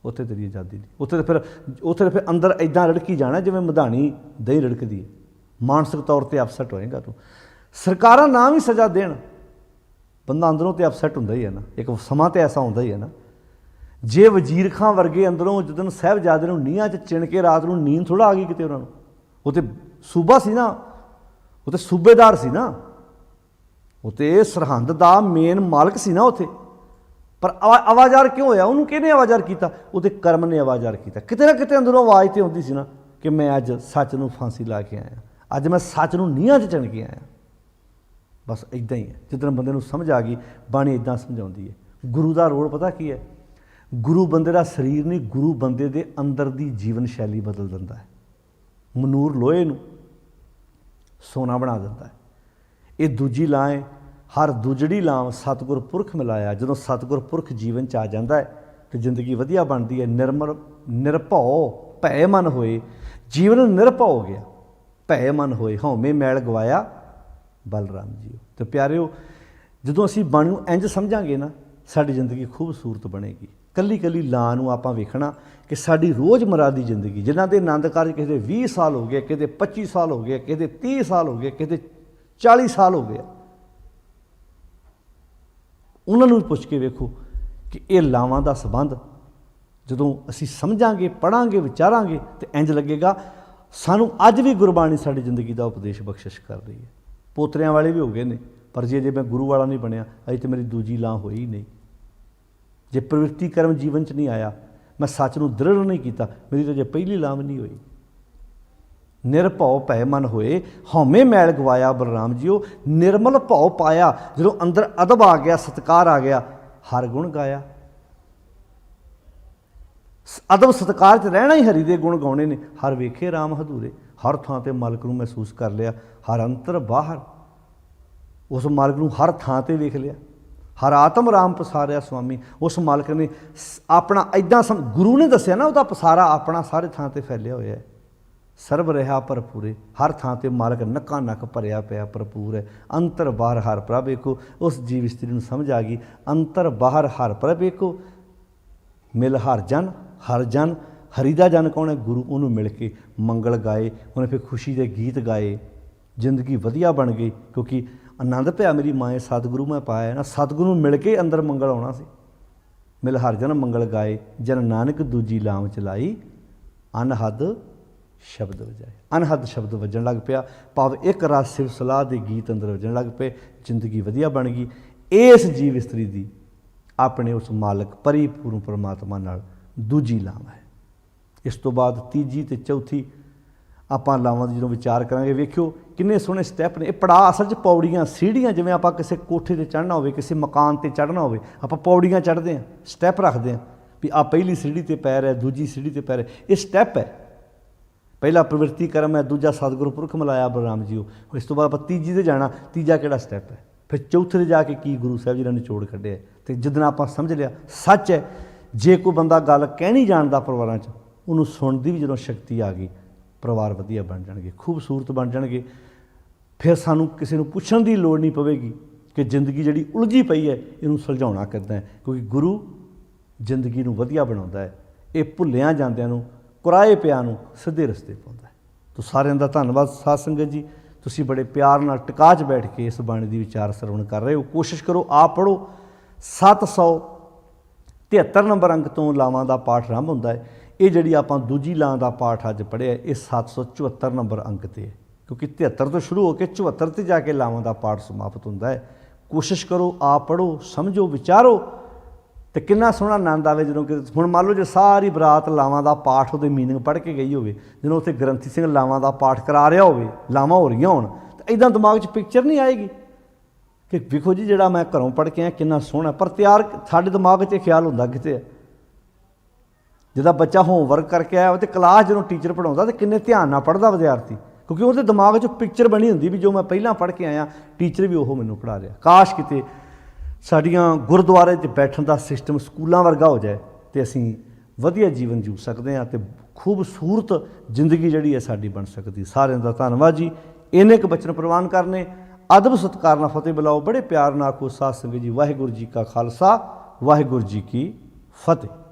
ਉੱਥੇ ਤੇਰੀ ਆਜ਼ਾਦੀ ਨਹੀਂ। ਉੱਥੇ ਤਾਂ ਫਿਰ ਅੰਦਰ ਇੱਦਾਂ ਰੜਕੀ ਜਾਣਾ ਜਿਵੇਂ ਮਧਾਣੀ ਦਹੀਂ ਰੜਕਦੀ ਹੈ। ਮਾਨਸਿਕ ਤੌਰ 'ਤੇ ਅਪਸੈਟ ਹੋਏਗਾ ਤੂੰ। ਸਰਕਾਰਾਂ ਨਾ ਵੀ ਸਜ਼ਾ ਦੇਣ, ਬੰਦਾ ਅੰਦਰੋਂ ਤਾਂ ਅਪਸੈਟ ਹੁੰਦਾ ਹੀ ਹੈ ਨਾ। ਇੱਕ ਸਮਾਂ ਤਾਂ ਐਸਾ ਹੁੰਦਾ ਹੀ ਹੈ ਨਾ, ਜੇ ਵਜ਼ੀਰ ਖਾਂ ਵਰਗੇ ਅੰਦਰੋਂ ਜਦੋਂ ਸਾਹਿਬਜ਼ਾਦੇ ਨੂੰ ਨੀਹਾਂ 'ਚ ਚਿਣ ਕੇ ਰਾਤ ਨੂੰ ਨੀਂਦ ਥੋੜ੍ਹਾ ਆ ਗਈ ਕਿਤੇ ਉਹਨਾਂ ਨੂੰ। ਉਹ ਤਾਂ ਸੂਬਾ ਸੀ ਨਾ, ਉਹ ਤਾਂ ਸੂਬੇਦਾਰ ਸੀ ਨਾ, ਉਹ ਤਾਂ ਸਰਹੰਦ ਦਾ ਮੇਨ ਮਾਲਕ ਸੀ ਨਾ ਉੱਥੇ। ਪਰ ਆਵਾਜ਼ਾਰ ਕਿਉਂ ਹੋਇਆ? ਉਹਨੂੰ ਕਿਹਨੇ ਆਵਾਜ਼ਾਰ ਕੀਤਾ? ਉਹਦੇ ਕਰਮ ਨੇ ਆਵਾਜ਼ਾਰ ਕੀਤਾ। ਕਿਤੇ ਨਾ ਕਿਤੇ ਅੰਦਰੋਂ ਆਵਾਜ਼ ਤਾਂ ਆਉਂਦੀ ਸੀ ਨਾ ਕਿ ਮੈਂ ਅੱਜ ਸੱਚ ਨੂੰ ਫਾਂਸੀ ਲਾ ਕੇ ਆਇਆ, ਅੱਜ ਮੈਂ ਸੱਚ ਨੂੰ ਨੀਹਾਂ 'ਚ ਚਿਣ ਕੇ ਆਇਆ। ਬਸ ਇੱਦਾਂ ਹੀ ਹੈ। ਜਿੱਦਣ ਬੰਦੇ ਨੂੰ ਸਮਝ ਆ ਗਈ, ਬਾਣੀ ਇੱਦਾਂ ਸਮਝਾਉਂਦੀ ਹੈ। ਗੁਰੂ ਦਾ ਰੋਲ ਪਤਾ ਕੀ ਹੈ? ਗੁਰੂ ਬੰਦੇ ਦਾ ਸਰੀਰ ਨਹੀਂ, ਗੁਰੂ ਬੰਦੇ ਦੇ ਅੰਦਰ ਦੀ ਜੀਵਨ ਸ਼ੈਲੀ ਬਦਲ ਦਿੰਦਾ ਹੈ। ਮਨੂਰ ਲੋਹੇ ਨੂੰ ਸੋਨਾ ਬਣਾ ਦਿੰਦਾ ਹੈ। ਇਹ ਦੂਜੀ ਲਾਂ ਹੈ, ਹਰ ਦੂਜੜੀ ਲਾਮ ਸਤਿਗੁਰ ਪੁਰਖ ਮਿਲਾਇਆ। ਜਦੋਂ ਸਤਿਗੁਰ ਪੁਰਖ ਜੀਵਨ 'ਚ ਆ ਜਾਂਦਾ ਹੈ ਤਾਂ ਜ਼ਿੰਦਗੀ ਵਧੀਆ ਬਣਦੀ ਹੈ। ਨਿਰਮਲ ਨਿਰਭਉ ਭੈ ਮਨ ਹੋਏ, ਜੀਵਨ ਨਿਰਭਉ ਹੋ ਗਿਆ। ਭੈ ਮਨ ਹੋਏ, ਹਉਮੈ ਮੈਲ ਗਵਾਇਆ ਬਲਰਾਮ ਜੀ। ਤੇ ਪਿਆਰਿਓ, ਜਦੋਂ ਅਸੀਂ ਬਾਣੀ ਨੂੰ ਇੰਝ ਸਮਝਾਂਗੇ ਨਾ, ਸਾਡੀ ਜ਼ਿੰਦਗੀ ਖੂਬਸੂਰਤ ਬਣੇਗੀ। ਕੱਲੀ ਕੱਲੀ ਲਾਂ ਨੂੰ ਆਪਾਂ ਵੇਖਣਾ ਕਿ ਸਾਡੀ ਰੋਜ਼ਮਰਾ ਦੀ ਜ਼ਿੰਦਗੀ, ਜਿਨ੍ਹਾਂ ਦੇ ਆਨੰਦ ਕਾਰਜ ਕਿਸੇ ਦੇ 20 ਸਾਲ ਹੋ ਗਏ, ਕਿਸੇ ਦੇ 25 ਸਾਲ ਹੋ ਗਏ, ਕਿਸੇ ਦੇ 30 ਸਾਲ ਹੋ ਗਏ, ਕਿਸੇ ਦੇ 40 ਸਾਲ ਹੋ ਗਏ, ਉਹਨਾਂ ਨੂੰ ਵੀ ਪੁੱਛ ਕੇ ਵੇਖੋ ਕਿ ਇਹ ਲਾਵਾਂ ਦਾ ਸੰਬੰਧ ਜਦੋਂ ਅਸੀਂ ਸਮਝਾਂਗੇ, ਪੜ੍ਹਾਂਗੇ, ਵਿਚਾਰਾਂਗੇ, ਤਾਂ ਇੰਝ ਲੱਗੇਗਾ ਸਾਨੂੰ ਅੱਜ ਵੀ ਗੁਰਬਾਣੀ ਸਾਡੀ ਜ਼ਿੰਦਗੀ ਦਾ ਉਪਦੇਸ਼ ਬਖਸ਼ਿਸ਼ ਕਰ ਰਹੀ ਹੈ। ਪੋਤਰਿਆਂ ਵਾਲੇ ਵੀ ਹੋ ਗਏ ਨੇ, ਪਰ ਜੇ ਮੈਂ ਗੁਰੂ ਵਾਲਾ ਨਹੀਂ ਬਣਿਆ, ਅਜੇ ਤਾਂ ਮੇਰੀ ਦੂਜੀ ਲਾਂ ਹੋਈ ਹੀ ਨਹੀਂ। ਜੇ ਪ੍ਰਵਿਰਤੀ ਕਰਮ ਜੀਵਨ 'ਚ ਨਹੀਂ ਆਇਆ, ਮੈਂ ਸੱਚ ਨੂੰ ਦ੍ਰਿੜ ਨਹੀਂ ਕੀਤਾ, ਮੇਰੀ ਤਾਂ ਜੇ ਪਹਿਲੀ ਲਾਂ ਵੀ ਨਹੀਂ ਹੋਈ। ਨਿਰਭਉ ਭੈ ਮਨ ਹੋਏ, ਹਉਮੈ ਮੈਲ ਗਵਾਇਆ ਬਲਰਾਮ ਜੀਓ। ਨਿਰਮਲ ਭਉ ਪਾਇਆ, ਜਦੋਂ ਅੰਦਰ ਅਦਬ ਆ ਗਿਆ, ਸਤਿਕਾਰ ਆ ਗਿਆ, ਹਰ ਗੁਣ ਗਾਇਆ। ਅਦਬ ਸਤਿਕਾਰ 'ਚ ਰਹਿਣਾ ਹੀ ਹਰੀ ਦੇ ਗੁਣ ਗਾਉਣੇ ਨੇ। ਹਰ ਵੇਖੇ ਰਾਮ ਹਦੂਰੇ, ਹਰ ਥਾਂ 'ਤੇ ਮਾਲਕ ਨੂੰ ਮਹਿਸੂਸ ਕਰ ਲਿਆ। ਹਰ ਅੰਤਰ ਬਾਹਰ, ਉਸ ਮਾਲਕ ਨੂੰ ਹਰ ਥਾਂ 'ਤੇ ਵੇਖ ਲਿਆ। ਹਰ ਆਤਮ ਰਾਮ ਪਸਾਰਿਆ ਸੁਆਮੀ। ਉਸ ਮਾਲਕ ਨੇ ਆਪਣਾ ਇੱਦਾਂ ਗੁਰੂ ਨੇ ਦੱਸਿਆ ਨਾ, ਉਹਦਾ ਪਸਾਰਾ ਆਪਣਾ ਸਾਰੇ ਥਾਂ 'ਤੇ ਫੈਲਿਆ ਹੋਇਆ ਹੈ। ਸਰਬ ਰਿਹਾ ਭਰਪੂਰੇ, ਹਰ ਥਾਂ 'ਤੇ ਮਾਲਕ ਨੱਕਾ ਨੱਕ ਭਰਿਆ ਪਿਆ ਭਰਪੂਰ ਹੈ। ਅੰਤਰ ਬਾਹਰ ਹਰ ਪ੍ਰਭ ਏਕੋ। ਉਸ ਜੀਵ ਇਸਤਰੀ ਨੂੰ ਸਮਝ ਆ ਗਈ, ਅੰਤਰ ਬਾਹਰ ਹਰ ਪ੍ਰਭ ਏਕੋ। ਮਿਲ ਹਰ ਜਨ, ਹਰ ਜਨ, ਹਰੀ ਦਾ ਜਨ ਕੌਣ ਹੈ? ਗੁਰੂ। ਉਹਨੂੰ ਮਿਲ ਕੇ ਮੰਗਲ ਗਾਏ, ਉਹਨੇ ਫਿਰ ਖੁਸ਼ੀ ਦੇ ਗੀਤ ਗਾਏ। ਜ਼ਿੰਦਗੀ ਵਧੀਆ ਬਣ ਗਈ, ਕਿਉਂਕਿ ਆਨੰਦ ਪਿਆ ਮੇਰੀ ਮਾਏ ਸਤਿਗੁਰੂ ਮੈਂ ਪਾਇਆ ਨਾ। ਸਤਿਗੁਰੂ ਨੂੰ ਮਿਲ ਕੇ ਅੰਦਰ ਮੰਗਲ ਆਉਣਾ ਸੀ। मिल हर जन मंगल गाए, जन नानक दूजी लाम चलाई, अनहद शब्द वजाए। अनहद शब्द वजन लग पिया, भाव एक रस सिर सलाह के गीत अंदर वजन लग पे। जिंदगी वधिया बन गई। इस जीव इस्त्री की अपने उस मालक परिपूर्ण परमात्मा नाल दूजी लाम है। इस तो बाद तीजी ते चौथी ਆਪਾਂ ਲਾਵਾਂ ਦੀ ਜਦੋਂ ਵਿਚਾਰ ਕਰਾਂਗੇ, ਵੇਖਿਓ ਕਿੰਨੇ ਸੋਹਣੇ ਸਟੈਪ ਨੇ। ਇਹ ਪੜਾਅ ਅਸਲ 'ਚ ਪੌੜੀਆਂ, ਸੀੜੀਆਂ, ਜਿਵੇਂ ਆਪਾਂ ਕਿਸੇ ਕੋਠੇ 'ਤੇ ਚੜ੍ਹਨਾ ਹੋਵੇ, ਕਿਸੇ ਮਕਾਨ 'ਤੇ ਚੜ੍ਹਨਾ ਹੋਵੇ, ਆਪਾਂ ਪੌੜੀਆਂ ਚੜ੍ਹਦੇ ਹਾਂ, ਸਟੈਪ ਰੱਖਦੇ ਹਾਂ ਵੀ ਆ ਪਹਿਲੀ ਸੀੜੀ 'ਤੇ ਪੈਰ ਹੈ, ਦੂਜੀ ਸੀੜੀ 'ਤੇ ਪੈਰ ਹੈ। ਇਹ ਸਟੈਪ ਹੈ। ਪਹਿਲਾ ਪ੍ਰਵਿਰਤੀ ਕਰਮ ਹੈ, ਦੂਜਾ ਸਤਿਗੁਰੂ ਪੁਰਖ ਮਿਲਾਇਆ ਬਲਰਾਮ ਜੀਓ। ਇਸ ਤੋਂ ਬਾਅਦ ਆਪਾਂ ਤੀਜੀ 'ਤੇ ਜਾਣਾ, ਤੀਜਾ ਕਿਹੜਾ ਸਟੈਪ ਹੈ, ਫਿਰ ਚੌਥੇ 'ਤੇ ਜਾ ਕੇ ਕੀ ਗੁਰੂ ਸਾਹਿਬ ਜੀ ਨੇ ਨਿਚੋੜ ਕੱਢਿਆ। ਅਤੇ ਜਿੱਦਣ ਆਪਾਂ ਸਮਝ ਲਿਆ ਸੱਚ ਹੈ, ਜੇ ਕੋਈ ਬੰਦਾ ਗੱਲ ਕਹਿਣੀ ਜਾਣਦਾ ਪਰਿਵਾਰਾਂ 'ਚ, ਉਹਨੂੰ ਸੁਣਨ ਦੀ ਵੀ ਜਦੋਂ ਸ਼ਕਤੀ ਆ ਗਈ, ਪਰਿਵਾਰ ਵਧੀਆ ਬਣ ਜਾਣਗੇ, ਖੂਬਸੂਰਤ ਬਣ ਜਾਣਗੇ। ਫਿਰ ਸਾਨੂੰ ਕਿਸੇ ਨੂੰ ਪੁੱਛਣ ਦੀ ਲੋੜ ਨਹੀਂ ਪਵੇਗੀ ਕਿ ਜ਼ਿੰਦਗੀ ਜਿਹੜੀ ਉਲਝੀ ਪਈ ਹੈ ਇਹਨੂੰ ਸੁਲਝਾਉਣਾ ਕਿੱਦਾਂ ਹੈ, ਕਿਉਂਕਿ ਗੁਰੂ ਜ਼ਿੰਦਗੀ ਨੂੰ ਵਧੀਆ ਬਣਾਉਂਦਾ ਹੈ। ਇਹ ਭੁੱਲਿਆਂ ਜਾਂਦਿਆਂ ਨੂੰ, ਕੁਰਾਏ ਪਿਆਂ ਨੂੰ ਸਿੱਧੇ ਰਸਤੇ ਪਾਉਂਦਾ ਹੈ। ਤੋ ਸਾਰਿਆਂ ਦਾ ਧੰਨਵਾਦ ਸਾਧ ਸੰਗਤ ਜੀ, ਤੁਸੀਂ ਬੜੇ ਪਿਆਰ ਨਾਲ ਟਿਕਾ 'ਚ ਬੈਠ ਕੇ ਇਸ ਬਾਣੀ ਦੀ ਵਿਚਾਰ ਸਰਵਣ ਕਰ ਰਹੇ ਹੋ। ਕੋਸ਼ਿਸ਼ ਕਰੋ ਆਪ ਪੜ੍ਹੋ। 773 ਨੰਬਰ ਅੰਕ ਤੋਂ ਲਾਵਾਂ ਦਾ ਪਾਠ ਆਰੰਭ ਹੁੰਦਾ ਹੈ। ਇਹ ਜਿਹੜੀ ਆਪਾਂ ਦੂਜੀ ਲਾਂ ਦਾ ਪਾਠ ਅੱਜ ਪੜ੍ਹਿਆ, ਇਹ 774 ਨੰਬਰ ਅੰਕ 'ਤੇ ਹੈ, ਕਿਉਂਕਿ 73 ਤੋਂ ਸ਼ੁਰੂ ਹੋ ਕੇ 74 'ਤੇ ਜਾ ਕੇ ਲਾਵਾਂ ਦਾ ਪਾਠ ਸਮਾਪਤ ਹੁੰਦਾ ਹੈ। ਕੋਸ਼ਿਸ਼ ਕਰੋ ਆਪ ਪੜ੍ਹੋ, ਸਮਝੋ, ਵਿਚਾਰੋ, ਅਤੇ ਕਿੰਨਾ ਸੋਹਣਾ ਆਨੰਦ ਆਵੇ ਜਦੋਂ ਕਿ ਹੁਣ ਮੰਨ ਲਓ ਜੇ ਸਾਰੀ ਬਰਾਤ ਲਾਵਾਂ ਦਾ ਪਾਠ ਉਹਦੇ ਮੀਨਿੰਗ ਪੜ੍ਹ ਕੇ ਗਈ ਹੋਵੇ, ਜਦੋਂ ਉੱਥੇ ਗ੍ਰੰਥੀ ਸਿੰਘ ਲਾਵਾਂ ਦਾ ਪਾਠ ਕਰਾ ਰਿਹਾ ਹੋਵੇ, ਲਾਵਾਂ ਹੋ ਰਹੀਆਂ ਹੋਣ, ਤਾਂ ਇੱਦਾਂ ਦਿਮਾਗ 'ਚ ਪਿਕਚਰ ਨਹੀਂ ਆਏਗੀ ਕਿ ਵੇਖੋ ਜੀ ਜਿਹੜਾ ਮੈਂ ਘਰੋਂ ਪੜ੍ਹ ਕੇ ਆਇਆ ਕਿੰਨਾ ਸੋਹਣਾ। ਪਰ ਤਿਆਰ ਸਾਡੇ ਦਿਮਾਗ 'ਚ ਇਹ ਖਿਆਲ ਹੁੰਦਾ ਕਿਤੇ ਹੈ। ਜਦੋਂ ਬੱਚਾ ਹੋਮਵਰਕ ਕਰਕੇ ਆਇਆ ਅਤੇ ਕਲਾਸ ਜਦੋਂ ਟੀਚਰ ਪੜ੍ਹਾਉਂਦਾ ਤਾਂ ਕਿੰਨੇ ਧਿਆਨ ਨਾਲ ਪੜ੍ਹਦਾ ਵਿਦਿਆਰਥੀ, ਕਿਉਂਕਿ ਉਹਦੇ ਦਿਮਾਗ 'ਚ ਪਿਕਚਰ ਬਣੀ ਹੁੰਦੀ ਵੀ ਜੋ ਮੈਂ ਪਹਿਲਾਂ ਪੜ੍ਹ ਕੇ ਆਇਆ ਟੀਚਰ ਵੀ ਉਹ ਮੈਨੂੰ ਪੜ੍ਹਾ ਰਿਹਾ। ਕਾਸ਼ ਕਿਤੇ ਸਾਡੀਆਂ ਗੁਰਦੁਆਰੇ 'ਚ ਬੈਠਣ ਦਾ ਸਿਸਟਮ ਸਕੂਲਾਂ ਵਰਗਾ ਹੋ ਜਾਏ ਅਤੇ ਅਸੀਂ ਵਧੀਆ ਜੀਵਨ ਜੀਅ ਸਕਦੇ ਹਾਂ ਅਤੇ ਖੂਬਸੂਰਤ ਜ਼ਿੰਦਗੀ ਜਿਹੜੀ ਹੈ ਸਾਡੀ ਬਣ ਸਕਦੀ। ਸਾਰਿਆਂ ਦਾ ਧੰਨਵਾਦ ਜੀ। ਇੰਨੇ ਕੁ ਬਚਨ ਪ੍ਰਵਾਨ ਕਰਨੇ। ਅਦਬ ਸਤਿਕਾਰ ਨਾਲ ਫਤਿਹ ਬੁਲਾਓ। ਬੜੇ ਪਿਆਰ ਨਾਲ ਆਖੋ ਸਾਧ ਸੰਗਤ ਜੀ, ਵਾਹਿਗੁਰੂ ਜੀ ਕਾ ਖਾਲਸਾ, ਵਾਹਿਗੁਰੂ ਜੀ ਕੀ ਫਤਿਹ।